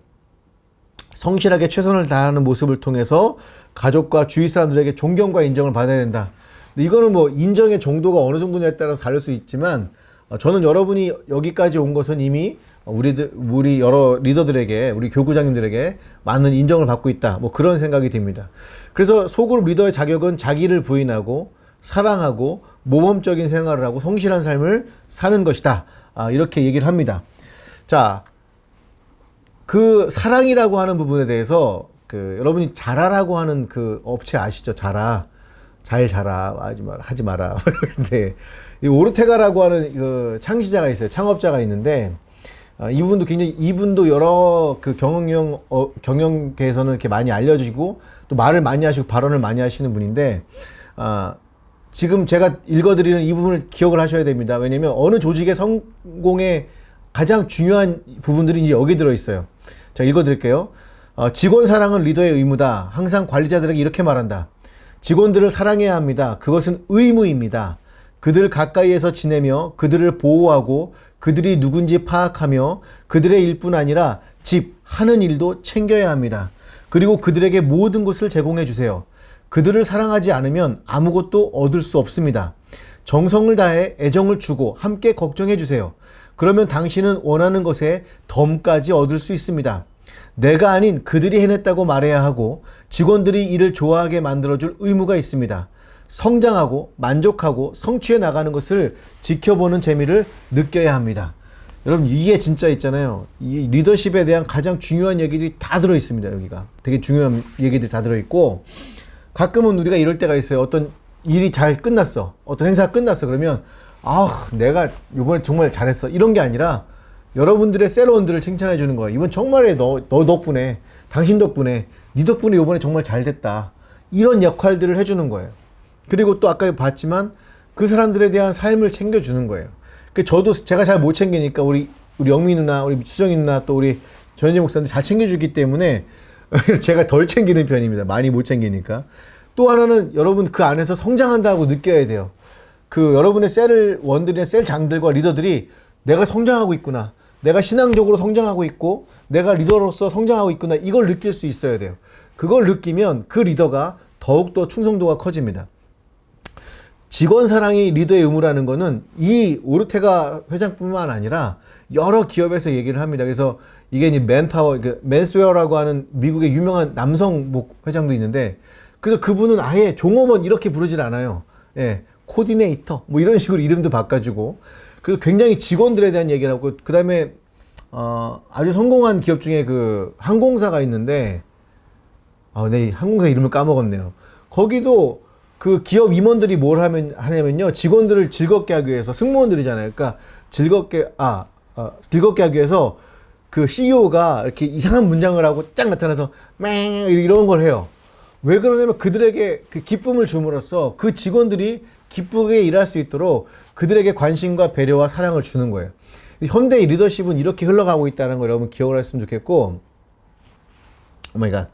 성실하게 최선을 다하는 모습을 통해서 가족과 주위 사람들에게 존경과 인정을 받아야 된다. 근데 이거는 뭐 인정의 정도가 어느 정도냐에 따라서 다를 수 있지만 저는 여러분이 여기까지 온 것은 이미 우리 여러 리더들에게, 우리 교구장님들에게 많은 인정을 받고 있다. 뭐 그런 생각이 듭니다. 그래서 소그룹 리더의 자격은 자기를 부인하고 사랑하고 모범적인 생활을 하고 성실한 삶을 사는 것이다. 이렇게 얘기를 합니다. 자, 그 사랑이라고 하는 부분에 대해서 여러분이 자라라고 하는 그 업체 아시죠? 자라. 잘 자라. 하지 마라. 근데 이 오르테가라고 하는 그 창시자가 있어요. 창업자가 있는데 이분도 여러 그 경영계에서는 이렇게 많이 알려지고 또 말을 많이 하시고 발언을 많이 하시는 분인데 지금 제가 읽어드리는 이 부분을 기억을 하셔야 됩니다. 왜냐면 어느 조직의 성공의 가장 중요한 부분들이 이제 여기 들어있어요. 자, 읽어드릴게요. 직원 사랑은 리더의 의무다. 항상 관리자들에게 이렇게 말한다. 직원들을 사랑해야 합니다. 그것은 의무입니다. 그들 가까이에서 지내며 그들을 보호하고 그들이 누군지 파악하며 그들의 일뿐 아니라 집, 하는 일도 챙겨야 합니다. 그리고 그들에게 모든 것을 제공해 주세요. 그들을 사랑하지 않으면 아무것도 얻을 수 없습니다. 정성을 다해 애정을 주고 함께 걱정해 주세요. 그러면 당신은 원하는 것에 덤까지 얻을 수 있습니다. 내가 아닌 그들이 해냈다고 말해야 하고 직원들이 이를 좋아하게 만들어줄 의무가 있습니다. 성장하고 만족하고 성취해 나가는 것을 지켜보는 재미를 느껴야 합니다. 여러분 이게 진짜 있잖아요. 이 리더십에 대한 가장 중요한 얘기들이 다 들어있습니다. 여기가 되게 중요한 얘기들이 다 들어있고 가끔은 우리가 이럴 때가 있어요. 어떤 일이 잘 끝났어. 어떤 행사가 끝났어. 그러면 내가 이번에 정말 잘했어. 이런 게 아니라 여러분들의 셀원들을 칭찬해 주는 거야. 이번 정말에 너 덕분에, 당신 덕분에, 네 덕분에 이번에 정말 잘 됐다. 이런 역할들을 해주는 거예요. 그리고 또 아까 봤지만 그 사람들에 대한 삶을 챙겨주는 거예요. 저도 제가 잘 못 챙기니까 우리 영미 누나, 우리 수정이 누나, 또 우리 전현재 목사님 잘 챙겨주기 때문에 제가 덜 챙기는 편입니다. 많이 못 챙기니까. 또 하나는 여러분 그 안에서 성장한다고 느껴야 돼요. 여러분의 셀원들이나 셀장들과 리더들이 내가 성장하고 있구나. 내가 신앙적으로 성장하고 있고 내가 리더로서 성장하고 있구나. 이걸 느낄 수 있어야 돼요. 그걸 느끼면 그 리더가 더욱더 충성도가 커집니다. 직원 사랑이 리더의 의무라는 거는 이 오르테가 회장뿐만 아니라 여러 기업에서 얘기를 합니다. 그래서 이게 이제 맨파워, 맨스웨어라고 하는 미국의 유명한 남성 회장도 있는데 그래서 그분은 아예 종업원 이렇게 부르질 않아요. 예, 코디네이터 뭐 이런 식으로 이름도 바꿔주고 그래서 굉장히 직원들에 대한 얘기를 하고 그 다음에 아주 성공한 기업 중에 항공사가 있는데 네, 항공사 이름을 까먹었네요. 거기도 그 기업 임원들이 뭘 하냐면요. 직원들을 즐겁게 하기 위해서 승무원들이잖아요. 그러니까 즐겁게 하기 위해서 그 CEO가 이렇게 이상한 문장을 하고 쫙 나타나서 맹 이런 걸 해요. 왜 그러냐면 그들에게 그 기쁨을 줌으로써 그 직원들이 기쁘게 일할 수 있도록 그들에게 관심과 배려와 사랑을 주는 거예요. 현대의 리더십은 이렇게 흘러가고 있다는 걸 여러분 기억을 했으면 좋겠고, 오 마이 갓.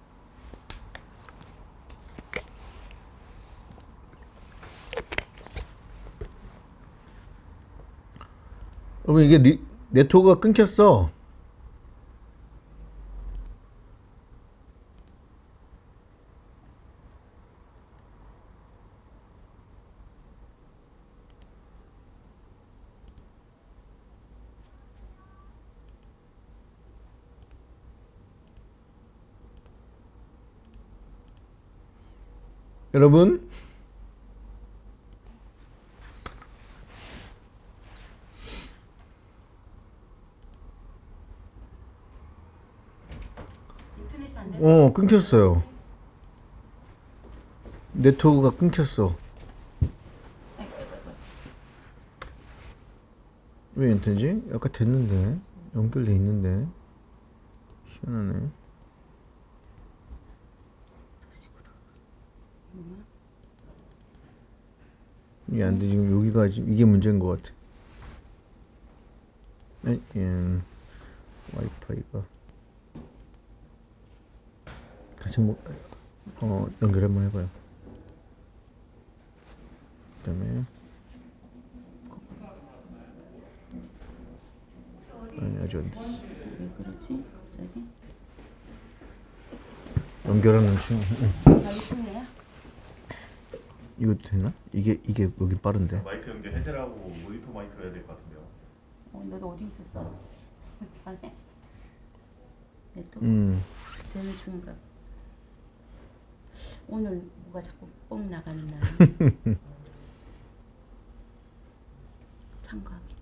여러분 이게 네트워크가 끊겼어. 여러분 끊겼어요. 네트워크가 끊겼어. 왜 안 되지? 아까 됐는데 연결돼 있는데 희한하네. 이게 안 돼. 지금 여기가 지금 이게 문제인 것 같아. 와이파이가 같이 연결 한번 해봐요. 그다음에 아니 아직 안 됐어. 왜 그러지? 갑자기? 연결하는 중. 나이스네요. 이거 되나? 이게 여기 빠른데. 마이크 연결 해제라고 모니터 마이크로 해야 될 것 같은데요. 너도 어디 있었어? 방에? 내또 되는 중인가? 오늘 뭐가 자꾸 뻥 나가는 날. 참고하기.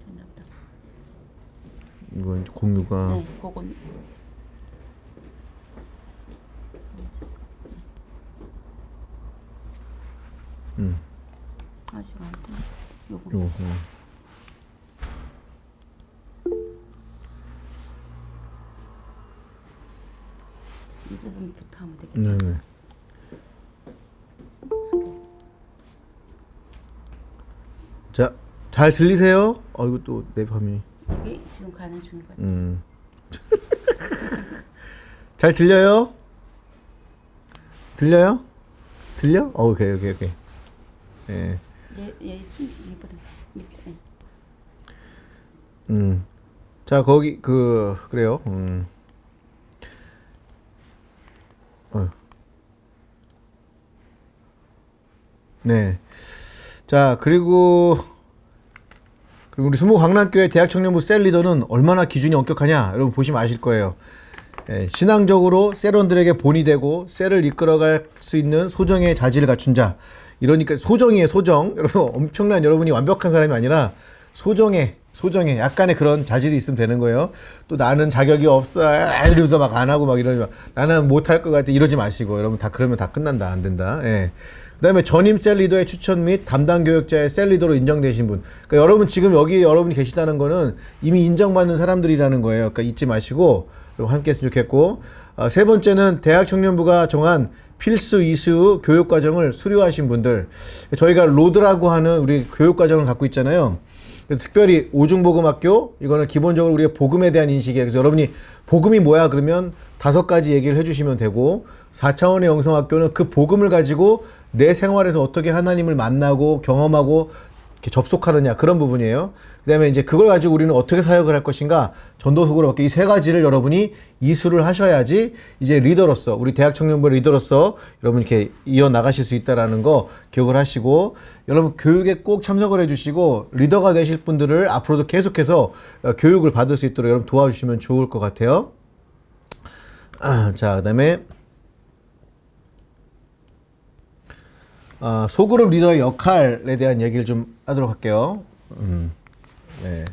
됐나 보다. 이건 공유가 네, 그건. 아직 안 돼. 요거. 요거. 이 부분부터 하면 되겠다. 네네. 자, 잘 들리세요? 이거 또 내 화면이. 여기 지금 가는 중인 것 같아요. 잘 들려요? 들려요? 들려? 오케이. 예. 얘순 이번에 밑에. 자, 거기 그래요. 네. 자, 그리고 우리 수모 강남교회 대학청년부 셀 리더는 얼마나 기준이 엄격하냐, 여러분 보시면 아실 거예요. 예, 신앙적으로 셀원들에게 본이 되고 셀을 이끌어갈 수 있는 소정의 자질을 갖춘 자. 이러니까 소정이에요, 소정. 여러분 엄청난, 여러분이 완벽한 사람이 아니라 소정의 약간의 그런 자질이 있으면 되는 거예요. 또 나는 자격이 없다 이러면서 막 안 하고 막 이러면 나는 못할 것 같아 이러지 마시고, 여러분 다 그러면 다 끝난다, 안 된다. 예. 그다음에 전임 셀 리더의 추천 및 담당 교역자의 셀 리더로 인정되신 분. 그러니까 여러분 지금 여기 여러분이 계시다는 거는 이미 인정받는 사람들이라는 거예요. 그러니까 잊지 마시고 여러분 함께 했으면 좋겠고, 세 번째는 대학 청년부가 정한 필수 이수 교육 과정을 수료하신 분들. 저희가 로드라고 하는 우리 교육 과정을 갖고 있잖아요. 그래서 특별히 오중복음학교, 이거는 기본적으로 우리가 복음에 대한 인식이에요. 그래서 여러분이 복음이 뭐야 그러면 5가지 얘기를 해주시면 되고, 4차원의 영성학교는 그 복음을 가지고 내 생활에서 어떻게 하나님을 만나고 경험하고 이렇게 접속하느냐, 그런 부분이에요. 그 다음에 이제 그걸 가지고 우리는 어떻게 사역을 할 것인가, 전도속으로 밖에 이 3가지를 여러분이 이수를 하셔야지 이제 리더로서, 우리 대학 청년부의 리더로서 여러분 이렇게 이어나가실 수 있다라는 거 기억을 하시고, 여러분 교육에 꼭 참석을 해주시고 리더가 되실 분들을 앞으로도 계속해서 교육을 받을 수 있도록 여러분 도와주시면 좋을 것 같아요. 자, 그 다음에 소그룹 리더의 역할에 대한 얘기를 좀 하도록 할게요. 네.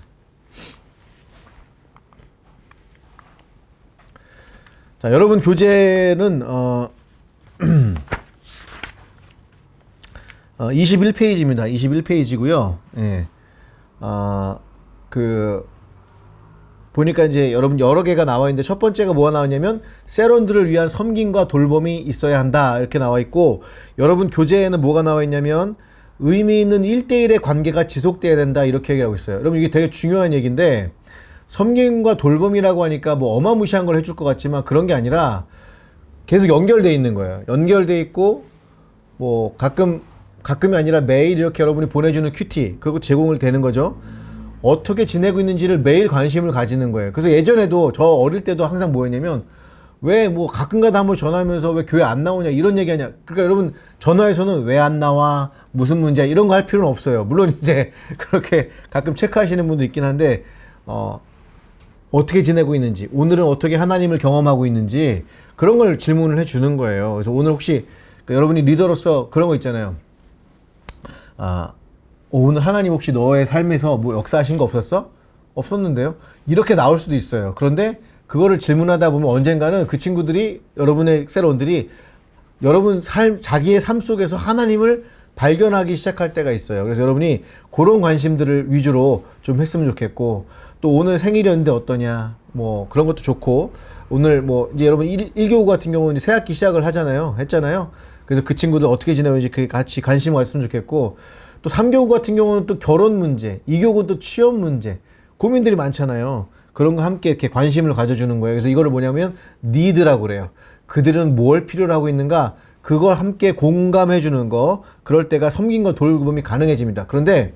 자, 여러분 교재는 21페이지입니다. 21페이지고요. 예. 보니까 이제 여러분 여러 개가 나와 있는데, 첫 번째가 뭐가 나왔냐면 셀원들을 위한 섬김과 돌봄이 있어야 한다, 이렇게 나와 있고, 여러분 교재에는 뭐가 나와 있냐면 의미 있는 1대1의 관계가 지속돼야 된다, 이렇게 얘기하고 있어요. 여러분 이게 되게 중요한 얘기인데, 섬김과 돌봄이라고 하니까 뭐 어마무시한 걸 해줄 것 같지만 그런 게 아니라 계속 연결돼 있는 거예요. 연결돼 있고, 뭐 가끔이 아니라 매일 이렇게 여러분이 보내주는 큐티, 그거 제공을 되는 거죠. 어떻게 지내고 있는지를 매일 관심을 가지는 거예요. 그래서 예전에도 저 어릴 때도 항상 뭐였냐면, 왜 뭐 가끔가다 한번 전화하면서 왜 교회 안 나오냐 이런 얘기 하냐. 그러니까 여러분 전화에서는 왜 안 나와, 무슨 문제야, 이런 거 할 필요는 없어요. 물론 이제 그렇게 가끔 체크하시는 분도 있긴 한데, 어떻게 지내고 있는지, 오늘은 어떻게 하나님을 경험하고 있는지, 그런 걸 질문을 해주는 거예요. 그래서 오늘 혹시 여러분이 리더로서 그런 거 있잖아요. 오늘 하나님 혹시 너의 삶에서 뭐 역사하신 거 없었어? 없었는데요? 이렇게 나올 수도 있어요. 그런데 그거를 질문하다 보면 언젠가는 그 친구들이, 여러분의 셀원들이 여러분 자기의 삶 속에서 하나님을 발견하기 시작할 때가 있어요. 그래서 여러분이 그런 관심들을 위주로 좀 했으면 좋겠고, 또 오늘 생일이었는데 어떠냐, 뭐 그런 것도 좋고, 오늘 뭐 이제 여러분 1교구 같은 경우는 새 학기 시작을 했잖아요. 그래서 그 친구들 어떻게 지내는지 같이 관심을 가졌으면 좋겠고, 또 3교구 같은 경우는 또 결혼 문제, 2교구는 또 취업 문제, 고민들이 많잖아요. 그런 거 함께 이렇게 관심을 가져주는 거예요. 그래서 이거를 뭐냐면 니드라고 그래요. 그들은 뭘 필요로 하고 있는가, 그걸 함께 공감해 주는 거, 그럴 때가 섬김과 돌봄이 가능해집니다. 그런데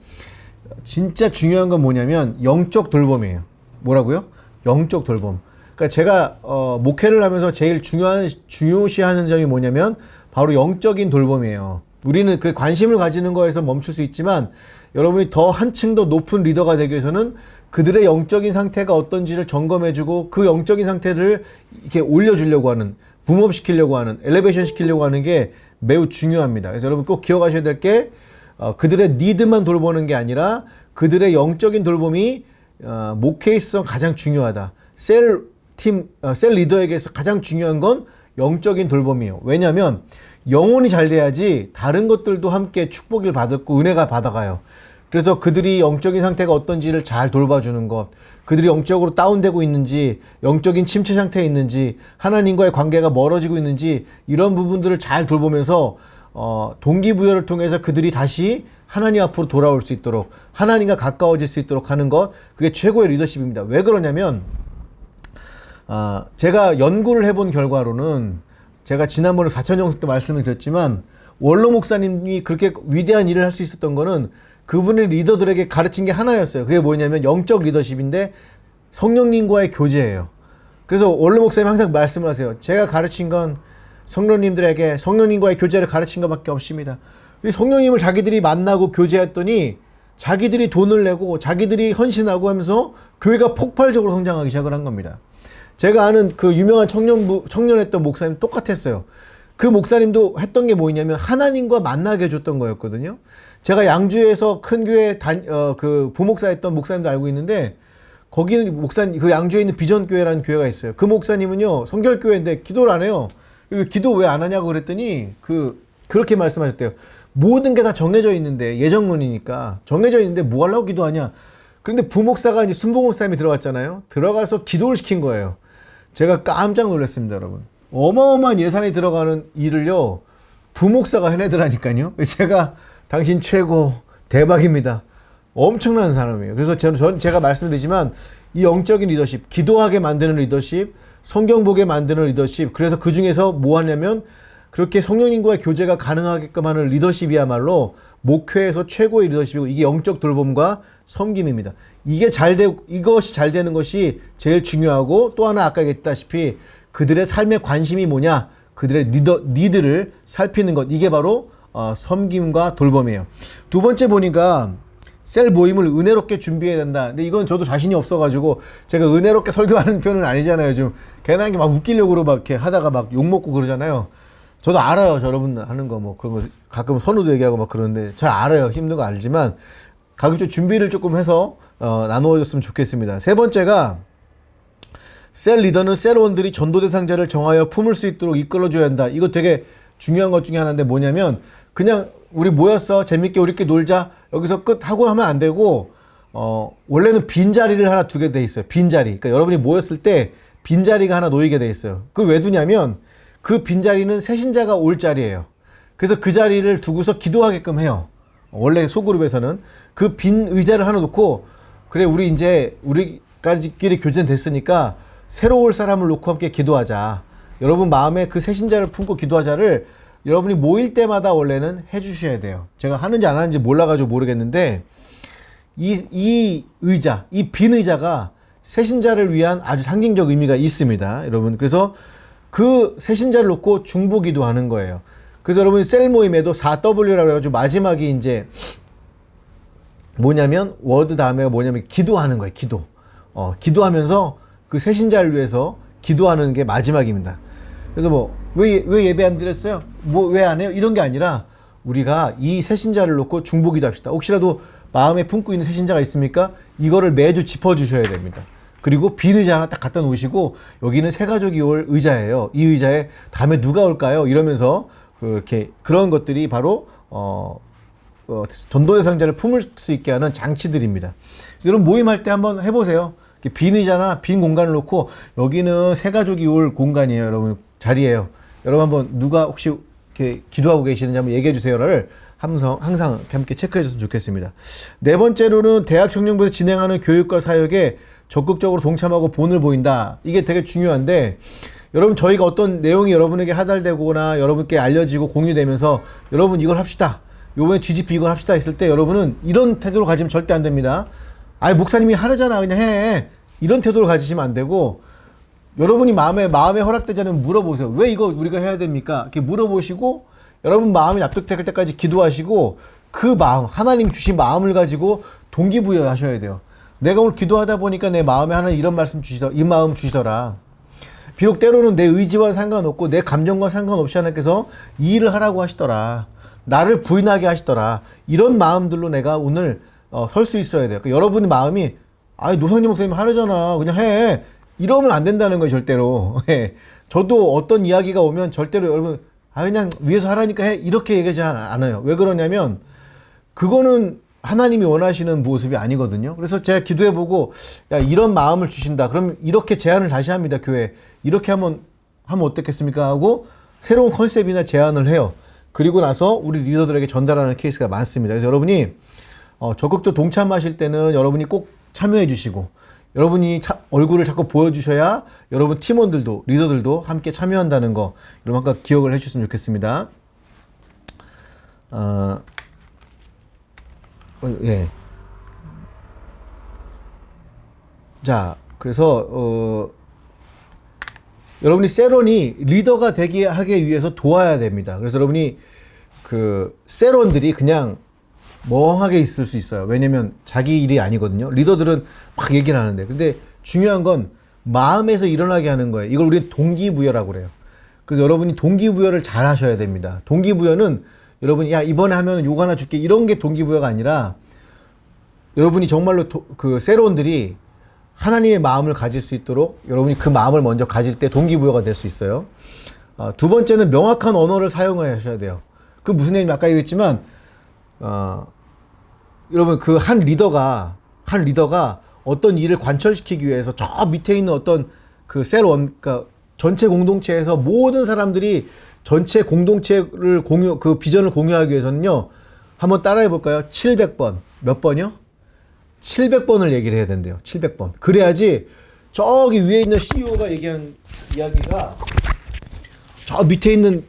진짜 중요한 건 뭐냐면 영적 돌봄이에요. 뭐라고요? 영적 돌봄. 그러니까 제가 목회를 하면서 제일 중요시하는 점이 뭐냐면 바로 영적인 돌봄이에요. 우리는 그 관심을 가지는 거에서 멈출 수 있지만 여러분이 더 한층 더 높은 리더가 되기 위해서는 그들의 영적인 상태가 어떤지를 점검해주고 그 영적인 상태를 이렇게 올려주려고 하는, 붐업시키려고 하는, 엘리베이션 시키려고 하는 게 매우 중요합니다. 그래서 여러분 꼭 기억하셔야 될 게 그들의 니드만 돌보는 게 아니라 그들의 영적인 돌봄이 목회에 있어서 가장 중요하다. 셀 리더에게서 가장 중요한 건 영적인 돌봄이에요. 왜냐하면 영혼이 잘 돼야지 다른 것들도 함께 축복을 받고 은혜가 받아가요. 그래서 그들이 영적인 상태가 어떤지를 잘 돌봐주는 것, 그들이 영적으로 다운되고 있는지, 영적인 침체 상태에 있는지, 하나님과의 관계가 멀어지고 있는지 이런 부분들을 잘 돌보면서 동기부여를 통해서 그들이 다시 하나님 앞으로 돌아올 수 있도록, 하나님과 가까워질 수 있도록 하는 것, 그게 최고의 리더십입니다. 왜 그러냐면 제가 연구를 해본 결과로는, 제가 지난번에 4천 영상 때 말씀을 드렸지만 원로 목사님이 그렇게 위대한 일을 할 수 있었던 거는 그분의 리더들에게 가르친 게 하나였어요. 그게 뭐냐면 영적 리더십인데 성령님과의 교제예요. 그래서 원로 목사님 항상 말씀을 하세요. 제가 가르친 건 성령님들에게 성령님과의 교제를 가르친 것밖에 없습니다. 성령님을 자기들이 만나고 교제했더니 자기들이 돈을 내고 자기들이 헌신하고 하면서 교회가 폭발적으로 성장하기 시작을 한 겁니다. 제가 아는 그 유명한 청년했던 목사님 똑같았어요. 그 목사님도 했던 게 뭐냐면 하나님과 만나게 해줬던 거였거든요. 제가 양주에서 큰 교회 그 부목사 했던 목사님도 알고 있는데, 거기는 목사님, 그 양주에 있는 비전교회라는 교회가 있어요. 그 목사님은요, 성결교회인데 기도를 안 해요. 기도 왜 안 하냐고 그랬더니 그렇게 말씀하셨대요. 모든 게 다 정해져 있는데, 예정론이니까 정해져 있는데 뭐 하려고 기도하냐. 그런데 부목사가 이제 순봉 목사님이 들어갔잖아요. 들어가서 기도를 시킨 거예요. 제가 깜짝 놀랐습니다, 여러분. 어마어마한 예산이 들어가는 일을요, 부목사가 해내더라니까요. 제가 당신 최고, 대박입니다. 엄청난 사람이에요. 그래서 제가 말씀드리지만 이 영적인 리더십, 기도하게 만드는 리더십, 성경 보게 만드는 리더십, 그래서 그 중에서 뭐 하냐면 그렇게 성령님과의 교제가 가능하게끔 하는 리더십이야말로 목회에서 최고의 리더십이고, 이게 영적 돌봄과 섬김입니다. 이것이 잘 되는 것이 제일 중요하고, 또 하나 아까 얘기했다시피 그들의 삶의 관심이 뭐냐, 그들의 니드를 살피는 것, 이게 바로 섬김과 돌봄이에요. 두 번째 보니까 셀 모임을 은혜롭게 준비해야 된다. 근데 이건 저도 자신이 없어가지고 제가 은혜롭게 설교하는 편은 아니잖아요. 좀 괜한 게 막 웃기려고 막 이렇게 하다가 막 욕먹고 그러잖아요. 저도 알아요. 여러분 하는 거 뭐 그런 거 가끔 선우도 얘기하고 막 그러는데 저 알아요. 힘든 거 알지만 가끔 좀 준비를 조금 해서 나누어줬으면 좋겠습니다. 세 번째가 셀 리더는 셀원들이 전도 대상자를 정하여 품을 수 있도록 이끌어줘야 한다. 이거 되게 중요한 것 중에 하나인데 뭐냐면 그냥 우리 모였어. 재밌게 우리끼리 놀자. 여기서 끝 하고 하면 안 되고 원래는 빈자리를 하나 두게 돼 있어요. 빈자리. 그러니까 여러분이 모였을 때 빈자리가 하나 놓이게 돼 있어요. 그 왜 두냐면 그 빈자리는 새신자가 올 자리예요. 그래서 그 자리를 두고서 기도하게끔 해요. 원래 소그룹에서는 그 빈 의자를 하나 놓고, 그래 우리 이제 우리끼리 교제는 됐으니까 새로 올 사람을 놓고 함께 기도하자. 여러분 마음에 그 새신자를 품고 기도하자를 여러분이 모일 때마다 원래는 해주셔야 돼요. 제가 하는지 안 하는지 몰라가지고 모르겠는데 이 의자, 이 빈 의자가 새신자를 위한 아주 상징적 의미가 있습니다, 여러분. 그래서 그 새신자를 놓고 중보기도 하는 거예요. 그래서 여러분 셀 모임에도 4W라고 해가지고 마지막이 이제 뭐냐면 워드 다음에가 뭐냐면 기도하는 거예요. 기도하면서 그 새신자를 위해서 기도하는 게 마지막입니다. 그래서 뭐 왜 예배 안 드렸어요? 뭐 왜 안 해요? 이런 게 아니라 우리가 이 새신자를 놓고 중보기도 합시다. 혹시라도 마음에 품고 있는 새신자가 있습니까? 이거를 매주 짚어주셔야 됩니다. 그리고 빈 의자 하나 딱 갖다 놓으시고 여기는 새 가족이 올 의자예요. 이 의자에 다음에 누가 올까요? 이러면서 그런 것들이 바로 전도 대상자를 품을 수 있게 하는 장치들입니다. 여러분 모임할 때 한번 해보세요. 빈 의자나 빈 공간을 놓고 여기는 새 가족이 올 공간이에요. 여러분 자리예요. 여러분 한번 누가 혹시 이렇게 기도하고 계시는지 한번 얘기해 주세요를 항상 함께 체크해 줬으면 좋겠습니다. 네 번째로는 대학 청년부에서 진행하는 교육과 사역에 적극적으로 동참하고 본을 보인다. 이게 되게 중요한데 여러분 저희가 어떤 내용이 여러분에게 하달되거나 여러분께 알려지고 공유되면서 여러분 이걸 합시다. 요번에 GGP 이걸 합시다 했을 때 여러분은 이런 태도로 가지면 절대 안 됩니다. 아니 목사님이 하려잖아 그냥 해. 이런 태도로 가지시면 안 되고 여러분이 마음에 허락되지 않으면 물어보세요. 왜 이거 우리가 해야 됩니까? 이렇게 물어보시고 여러분 마음이 납득될 때까지 기도하시고 그 마음, 하나님 주신 마음을 가지고 동기부여 하셔야 돼요. 내가 오늘 기도하다 보니까 내 마음에 하나님 이런 말씀 주시더라, 이 마음 주시더라. 비록 때로는 내 의지와 상관없고 내 감정과 상관없이 하나님께서 이 일을 하라고 하시더라. 나를 부인하게 하시더라. 이런 마음들로 내가 오늘 설 수 있어야 돼요. 그러니까 여러분의 마음이 노상진 목사님 하려잖아. 그냥 해. 이러면 안 된다는 거예요, 절대로. 저도 어떤 이야기가 오면 절대로 여러분, 그냥 위에서 하라니까 해. 이렇게 얘기하지 않아요. 왜 그러냐면, 그거는 하나님이 원하시는 모습이 아니거든요. 그래서 제가 기도해보고, 야, 이런 마음을 주신다. 그럼 이렇게 제안을 다시 합니다, 교회. 이렇게 하면 어떻겠습니까? 하고, 새로운 컨셉이나 제안을 해요. 그리고 나서 우리 리더들에게 전달하는 케이스가 많습니다. 그래서 여러분이, 적극적으로 동참하실 때는 여러분이 꼭 참여해 주시고, 여러분이 얼굴을 자꾸 보여주셔야 여러분 팀원들도 리더들도 함께 참여한다는 거 여러분 아까 기억을 해주셨으면 좋겠습니다. 예. 자, 그래서 여러분이 세론이 리더가 되게 하기 위해서 도와야 됩니다. 그래서 여러분이 그 세론들이 그냥 멍하게 있을 수 있어요. 왜냐면 자기 일이 아니거든요. 리더들은 막 얘기를 하는데. 근데 중요한 건 마음에서 일어나게 하는 거예요. 이걸 우리는 동기부여라고 그래요. 그래서 여러분이 동기부여를 잘 하셔야 됩니다. 동기부여는 여러분이 야, 이번에 하면 요거 하나 줄게. 이런 게 동기부여가 아니라 여러분이 정말로 그 세론들이 하나님의 마음을 가질 수 있도록 여러분이 그 마음을 먼저 가질 때 동기부여가 될 수 있어요. 두 번째는 명확한 언어를 사용하셔야 돼요. 그 무슨 얘기냐면 아까 얘기했지만 여러분 그 한 리더가 어떤 일을 관철시키기 위해서 저 밑에 있는 어떤 그 그러니까 전체 공동체에서 모든 사람들이 전체 공동체를 그 비전을 공유하기 위해서는요. 한번 따라해 볼까요? 700번. 몇 번이요? 700번을 얘기를 해야 된대요. 700번. 그래야지 저기 위에 있는 CEO가 얘기한 이야기가 저 밑에 있는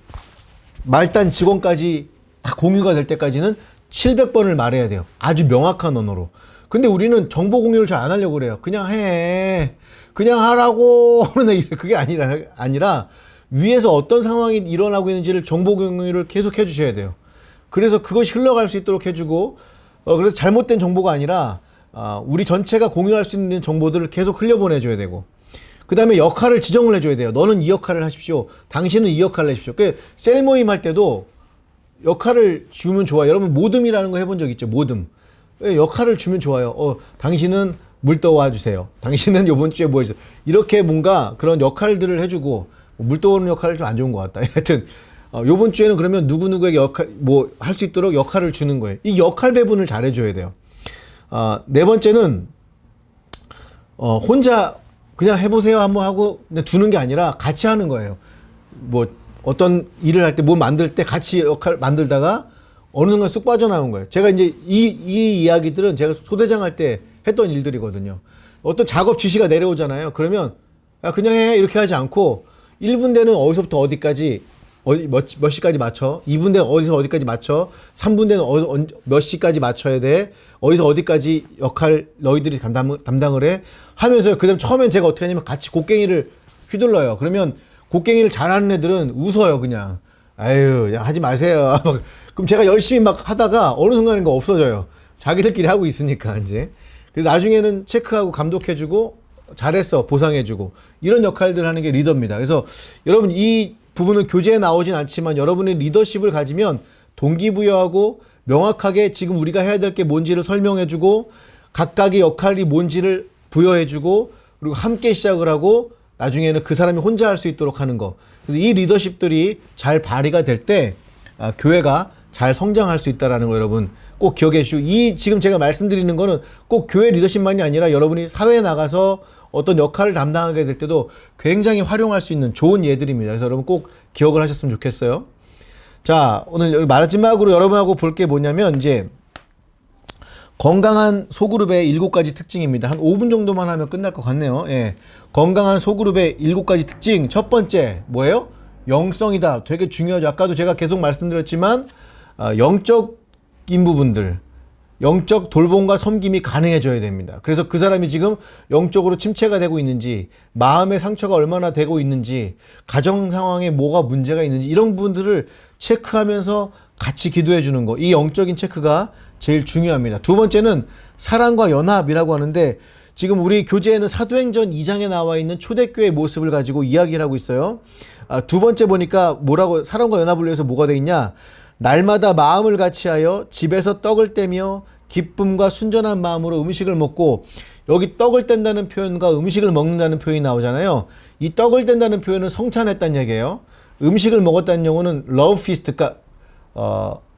말단 직원까지 다 공유가 될 때까지는 700번을 말해야 돼요. 아주 명확한 언어로. 근데 우리는 정보 공유를 잘 안 하려고 그래요. 그냥 해. 그냥 하라고. 그게 아니라 위에서 어떤 상황이 일어나고 있는지를 정보 공유를 계속 해주셔야 돼요. 그래서 그것이 흘러갈 수 있도록 해주고, 그래서 잘못된 정보가 아니라, 우리 전체가 공유할 수 있는 정보들을 계속 흘려보내줘야 되고, 그 다음에 역할을 지정을 해줘야 돼요. 너는 이 역할을 하십시오. 당신은 이 역할을 하십시오. 셀 모임 할 때도 역할을 주면 좋아요. 여러분 모듬이라는 거 해본 적 있죠? 모듬. 역할을 주면 좋아요. 당신은 물 떠와 주세요. 당신은 요번 주에 뭐 했어요? 이렇게 뭔가 그런 역할들을 해주고, 물 떠오르는 역할은 좀 안 좋은 것 같다. 하여튼 요번 주에는 그러면 누구누구에게 할 수 있도록 역할을 주는 거예요. 이 역할 배분을 잘 해줘야 돼요. 네 번째는 혼자 그냥 해보세요 한번 하고 그냥 두는 게 아니라 같이 하는 거예요. 뭐 어떤 일을 할 때 뭐 만들 때 같이 역할 만들다가 어느 순간 쑥 빠져나온 거예요. 제가 이제 이 이야기들은 제가 소대장 할 때 했던 일들이거든요. 어떤 작업 지시가 내려오잖아요. 그러면 야, 그냥 해 이렇게 하지 않고 1분대는 어디서부터 어디까지 몇 시까지 맞춰? 2분대는 어디서 어디까지 맞춰? 3분대는 몇 시까지 맞춰야 돼? 어디서 어디까지 역할 너희들이 담당을 해? 하면서 그다음 처음엔 제가 어떻게 하냐면 같이 곡괭이를 휘둘러요. 그러면 곡괭이를 잘하는 애들은 웃어요. 그냥 아유 야, 하지 마세요. 그럼 제가 열심히 막 하다가 어느 순간인가 없어져요. 자기들끼리 하고 있으니까 이제. 그래서 나중에는 체크하고 감독해주고 잘했어 보상해주고 이런 역할들 하는 게 리더입니다. 그래서 여러분 이 부분은 교재에 나오진 않지만 여러분의 리더십을 가지면 동기부여하고 명확하게 지금 우리가 해야 될 게 뭔지를 설명해주고 각각의 역할이 뭔지를 부여해주고 그리고 함께 시작을 하고 나중에는 그 사람이 혼자 할 수 있도록 하는 거. 그래서 이 리더십들이 잘 발휘가 될 때 교회가 잘 성장할 수 있다는 거 여러분 꼭 기억해 주시고 이 지금 제가 말씀드리는 거는 꼭 교회 리더십만이 아니라 여러분이 사회에 나가서 어떤 역할을 담당하게 될 때도 굉장히 활용할 수 있는 좋은 예들입니다. 그래서 여러분 꼭 기억을 하셨으면 좋겠어요. 자, 오늘 마지막으로 여러분하고 볼 게 뭐냐면 이제 건강한 소그룹의 7가지 특징입니다. 한 5분 정도만 하면 끝날 것 같네요. 예. 건강한 소그룹의 7가지 특징. 첫 번째 뭐예요? 영성이다. 되게 중요하죠. 아까도 제가 계속 말씀드렸지만 영적인 부분들 영적 돌봄과 섬김이 가능해져야 됩니다. 그래서 그 사람이 지금 영적으로 침체가 되고 있는지, 마음의 상처가 얼마나 되고 있는지, 가정 상황에 뭐가 문제가 있는지 이런 부분들을 체크하면서 같이 기도해 주는 거. 이 영적인 체크가 제일 중요합니다. 두 번째는 사랑과 연합이라고 하는데 지금 우리 교재에는 사도행전 2장에 나와 있는 초대교회의 모습을 가지고 이야기를 하고 있어요. 두 번째 보니까 뭐라고 사랑과 연합을 위해서 뭐가 돼 있냐? 날마다 마음을 같이하여 집에서 떡을 떼며 기쁨과 순전한 마음으로 음식을 먹고, 여기 떡을 뗀다는 표현과 음식을 먹는다는 표현이 나오잖아요. 이 떡을 뗀다는 표현은 성찬했다는 얘기예요. 음식을 먹었다는 용어는 love feast, 그러니까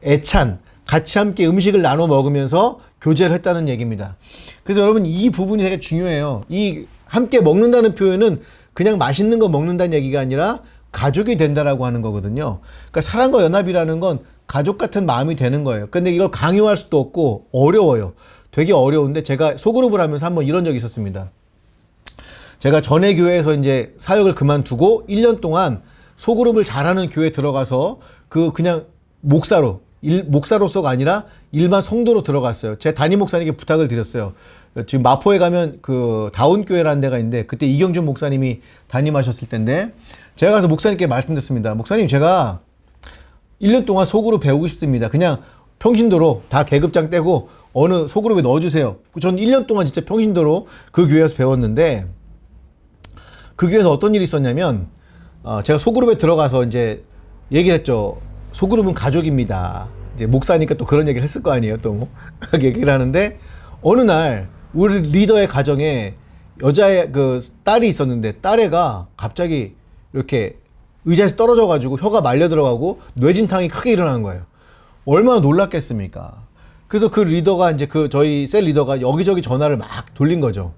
애찬, 같이 함께 음식을 나눠 먹으면서 교제를 했다는 얘기입니다. 그래서 여러분 이 부분이 되게 중요해요. 이 함께 먹는다는 표현은 그냥 맛있는 거 먹는다는 얘기가 아니라 가족이 된다라고 하는 거거든요. 그러니까 사랑과 연합이라는 건 가족 같은 마음이 되는 거예요. 근데 이걸 강요할 수도 없고 어려워요. 되게 어려운데 제가 소그룹을 하면서 한번 이런 적이 있었습니다. 제가 전에 교회에서 이제 사역을 그만두고 1년 동안 소그룹을 잘하는 교회에 들어가서 그냥 목사로서가 아니라 일반 성도로 들어갔어요. 제 담임 목사님께 부탁을 드렸어요. 지금 마포에 가면 그 다운교회라는 데가 있는데 그때 이경준 목사님이 담임하셨을 텐데 제가 가서 목사님께 말씀드렸습니다. 목사님, 제가 1년 동안 소그룹 배우고 싶습니다. 그냥 평신도로 다 계급장 떼고 어느 소그룹에 넣어주세요. 전 1년 동안 진짜 평신도로 그 교회에서 배웠는데 그 교회에서 어떤 일이 있었냐면 제가 소그룹에 들어가서 이제 얘기를 했죠. 소그룹은 가족입니다. 이제 목사니까 또 그런 얘기를 했을 거 아니에요. 또 얘기를 하는데 어느 날 우리 리더의 가정에 여자의 그 딸이 있었는데 딸애가 갑자기 이렇게 의자에서 떨어져가지고 혀가 말려 들어가고 뇌진탕이 크게 일어난 거예요. 얼마나 놀랐겠습니까? 그래서 그 리더가 이제 저희 셀 리더가 여기저기 전화를 막 돌린 거죠.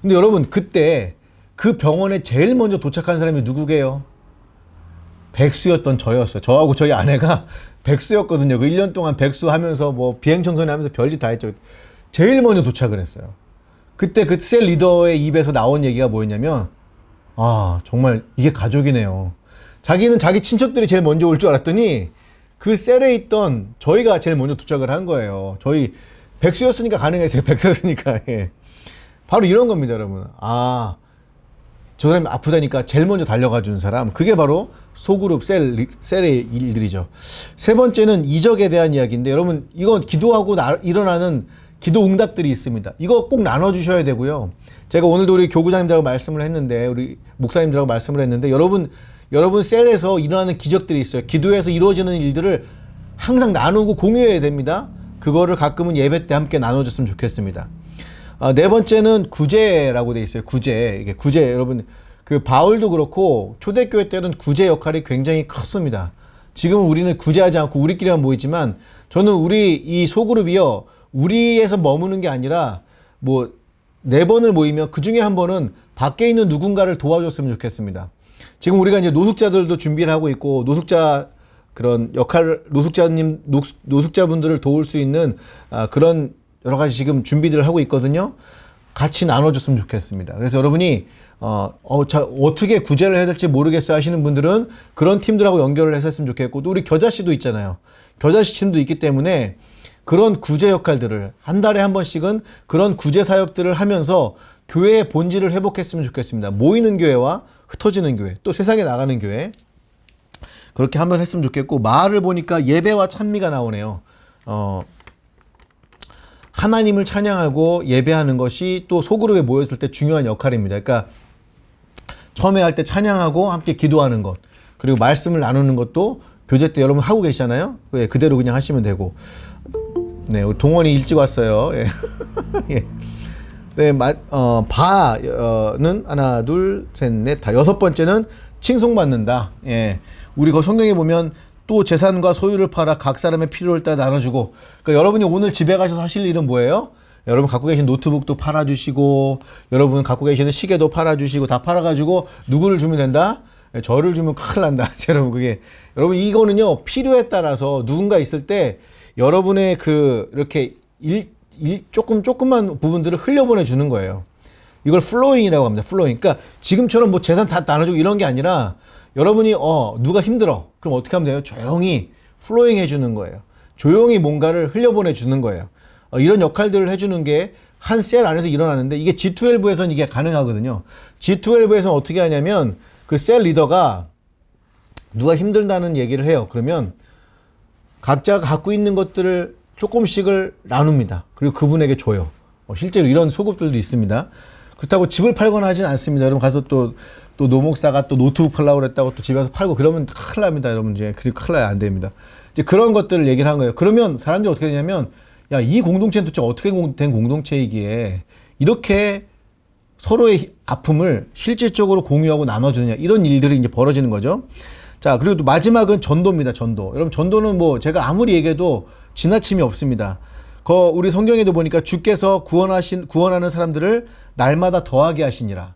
근데 여러분 그때 그 병원에 제일 먼저 도착한 사람이 누구게요? 백수였던 저였어요. 저하고 저희 아내가 백수였거든요. 그 1년 동안 백수 하면서 뭐 비행청소년 하면서 별짓 다 했죠. 제일 먼저 도착을 했어요. 그때 그 셀 리더의 입에서 나온 얘기가 뭐였냐면 정말 이게 가족이네요. 자기는 자기 친척들이 제일 먼저 올 줄 알았더니 그 셀에 있던 저희가 제일 먼저 도착을 한 거예요. 저희 백수였으니까 가능했어요. 백수였으니까. 예. 바로 이런 겁니다, 여러분. 저 사람이 아프다니까 제일 먼저 달려가 주는 사람. 그게 바로 소그룹 셀의 일들이죠. 세 번째는 이적에 대한 이야기인데 여러분 이건 기도하고 일어나는 기도 응답들이 있습니다. 이거 꼭 나눠주셔야 되고요. 제가 오늘도 우리 교구장님들하고 말씀을 했는데 우리 목사님들하고 말씀을 했는데 여러분 셀에서 일어나는 기적들이 있어요. 기도에서 이루어지는 일들을 항상 나누고 공유해야 됩니다. 그거를 가끔은 예배 때 함께 나눠줬으면 좋겠습니다. 네 번째는 구제라고 돼 있어요. 이게 구제. 여러분 그 바울도 그렇고 초대교회 때는 구제 역할이 굉장히 컸습니다. 지금은 우리는 구제하지 않고 우리끼리만 모이지만 저는 우리 이 소그룹이요 우리에서 머무는 게 아니라 뭐 4번을 모이면 그 중에 한 번은 밖에 있는 누군가를 도와줬으면 좋겠습니다. 지금 우리가 이제 노숙자들도 준비를 하고 있고 노숙자 그런 노숙자분들을 도울 수 있는 그런 여러 가지 지금 준비들을 하고 있거든요. 같이 나눠줬으면 좋겠습니다. 그래서 여러분이 어떻게 구제를 해야 될지 모르겠어요 하시는 분들은 그런 팀들하고 연결을 했으면 좋겠고 또 우리 겨자씨도 있잖아요. 겨자씨 팀도 있기 때문에 그런 구제 역할들을 한 달에 한 번씩은 그런 구제 사역들을 하면서 교회의 본질을 회복했으면 좋겠습니다. 모이는 교회와 흩어지는 교회, 또 세상에 나가는 교회 그렇게 한번 했으면 좋겠고 말을 보니까 예배와 찬미가 나오네요. 하나님을 찬양하고 예배하는 것이 또 소그룹에 모였을 때 중요한 역할입니다. 그러니까 처음에 할 때 찬양하고 함께 기도하는 것 그리고 말씀을 나누는 것도 교제 때 여러분 하고 계시잖아요. 네, 그대로 그냥 하시면 되고 네, 우리 동원이 일찍 왔어요. 예. 예. 네, 바는 하나, 둘, 셋, 넷, 다 6번째는 칭송받는다. 예. 우리 그 성경에 보면 또 재산과 소유를 팔아 각 사람의 필요를 따라 나눠주고 그러니까 여러분이 오늘 집에 가셔서 하실 일은 뭐예요? 여러분 갖고 계신 노트북도 팔아주시고 여러분 갖고 계시는 시계도 팔아주시고 다 팔아가지고 누구를 주면 된다? 저를 주면 큰일 난다. 여러분 그게 여러분 이거는요 필요에 따라서 누군가 있을 때 여러분의 이렇게 조금만 부분들을 흘려보내 주는 거예요. 이걸 플로잉이라고 합니다. 플로잉. 그러니까 지금처럼 뭐 재산 다 나눠주고 이런 게 아니라 여러분이 누가 힘들어. 그럼 어떻게 하면 돼요? 조용히 플로잉 해주는 거예요. 조용히 뭔가를 흘려보내 주는 거예요. 이런 역할들을 해주는 게 한 셀 안에서 일어나는데 이게 G12에서는 이게 가능하거든요. G12에서는 어떻게 하냐면 그 셀 리더가 누가 힘들다는 얘기를 해요. 그러면 각자가 갖고 있는 것들을 조금씩을 나눕니다. 그리고 그분에게 줘요. 실제로 이런 소급들도 있습니다. 그렇다고 집을 팔거나 하진 않습니다. 여러분 가서 또 노목사가 또 노트북 팔라고 그랬다고 또 집에서 팔고 그러면 큰일 납니다. 여러분 이제 그리고 큰일 나야 안 됩니다. 이제 그런 것들을 얘기를 한 거예요. 그러면 사람들이 어떻게 되냐면 야, 이 공동체는 도대체 어떻게 된 공동체이기에 이렇게 서로의 아픔을 실질적으로 공유하고 나눠주느냐 이런 일들이 이제 벌어지는 거죠. 자, 그리고 또 마지막은 전도입니다. 전도. 여러분 전도는 뭐 제가 아무리 얘기해도 지나침이 없습니다. 우리 성경에도 보니까 주께서 구원하는 사람들을 날마다 더하게 하시니라.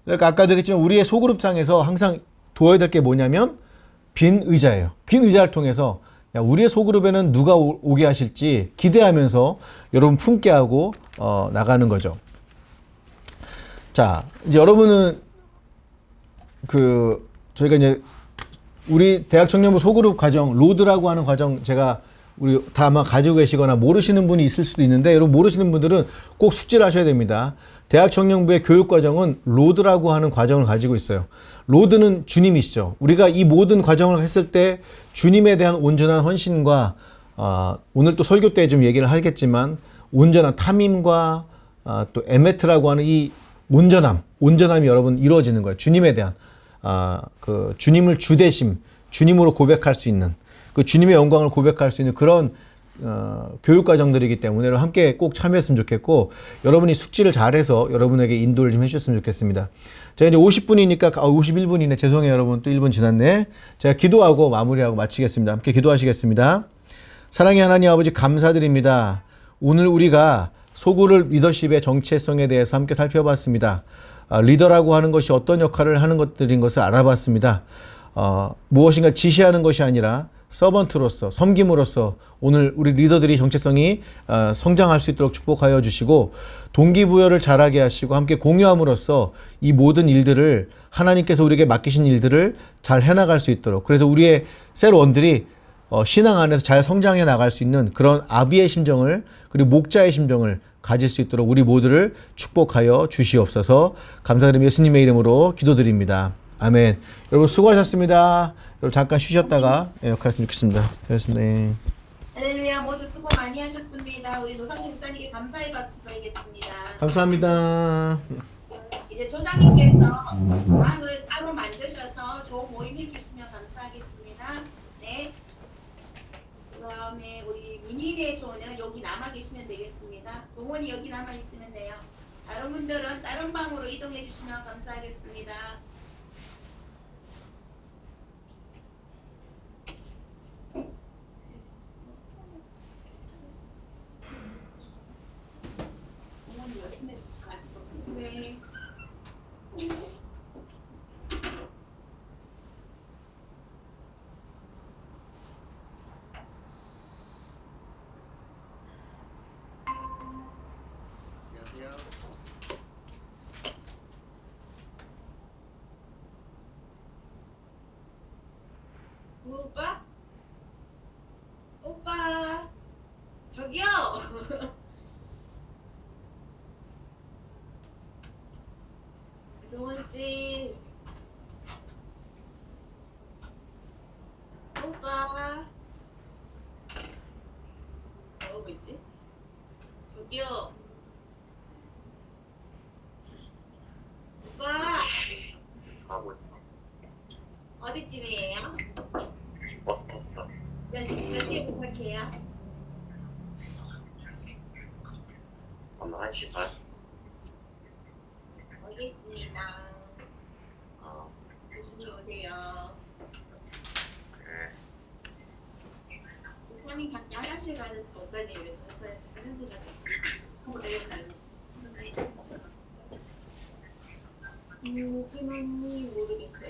그러니까 아까도 얘기했지만 우리의 소그룹상에서 항상 도와야 될 게 뭐냐면 빈 의자예요. 빈 의자를 통해서 야, 우리의 소그룹에는 누가 오게 하실지 기대하면서 여러분 품게 하고 나가는 거죠. 자, 이제 여러분은 저희가 이제 우리 대학 청년부 소그룹 과정 로드라고 하는 과정 제가 우리 다 아마 가지고 계시거나 모르시는 분이 있을 수도 있는데 여러분 모르시는 분들은 꼭 숙지를 하셔야 됩니다. 대학 청년부의 교육 과정은 로드라고 하는 과정을 가지고 있어요. 로드는 주님이시죠. 우리가 이 모든 과정을 했을 때 주님에 대한 온전한 헌신과 오늘 또 설교 때 좀 얘기를 하겠지만 온전한 탐임과 또 에메트라고 하는 이 온전함이 여러분 이루어지는 거예요. 주님에 대한 그 주님을 주대심, 주님으로 고백할 수 있는 그 주님의 영광을 고백할 수 있는 그런 교육 과정들이기 때문에 함께 꼭 참여했으면 좋겠고 여러분이 숙지를 잘해서 여러분에게 인도를 좀 해주셨으면 좋겠습니다. 제가 이제 50분이니까 51분이네. 죄송해요 여러분. 또 1분 지났네. 제가 기도하고 마무리하고 마치겠습니다. 함께 기도하시겠습니다. 사랑의 하나님 아버지 감사드립니다. 오늘 우리가 소그룹 리더십의 정체성에 대해서 함께 살펴봤습니다. 리더라고 하는 것이 어떤 역할을 하는 것들인 것을 알아봤습니다. 무엇인가 지시하는 것이 아니라 서번트로서 섬김으로써 오늘 우리 리더들이 정체성이 성장할 수 있도록 축복하여 주시고 동기부여를 잘하게 하시고 함께 공유함으로써 이 모든 일들을 하나님께서 우리에게 맡기신 일들을 잘 해나갈 수 있도록 그래서 우리의 셀원들이 신앙 안에서 잘 성장해 나갈 수 있는 그런 아비의 심정을 그리고 목자의 심정을 가질 수 있도록 우리 모두를 축복하여 주시옵소서. 감사드리며 예수님의 이름으로 기도드립니다. 아멘. 여러분 수고하셨습니다. 여러분 잠깐 쉬셨다가 역할했으면 좋겠습니다. 고맙습니다. 할렐루야 모두 수고 많이 하셨습니다. 우리 노상준 목사님께 감사의 박수 드리겠습니다. 감사합니다. 이제 조장님께서 마음을 따로 만드셔서 좋은 모임 해주시면 감사하겠습니다. 네. 그 다음에 우리 미니네 조는 여기 남아 계시면 되겠습니다. 동원이 여기 남아 있으면 돼요. 다른 분들은 다른 방으로 이동해 주시면 감사하겠습니다. 네. 안녕하세요. 오빠? 오빠 저기요. 정원씨 오빠 뭐하고 있지? 저기요 오빠 하고 있어. 어디쯤이에요? 버스 탔어. 몇 시에 도착해요? 아마 1시 반. 알겠습니다. 어, 조심히 오세요. 그래. 부모님 자꾸 화장실 가는 것까지 그래서 화장실 가서 한번 내려가는 부모님 모르겠어.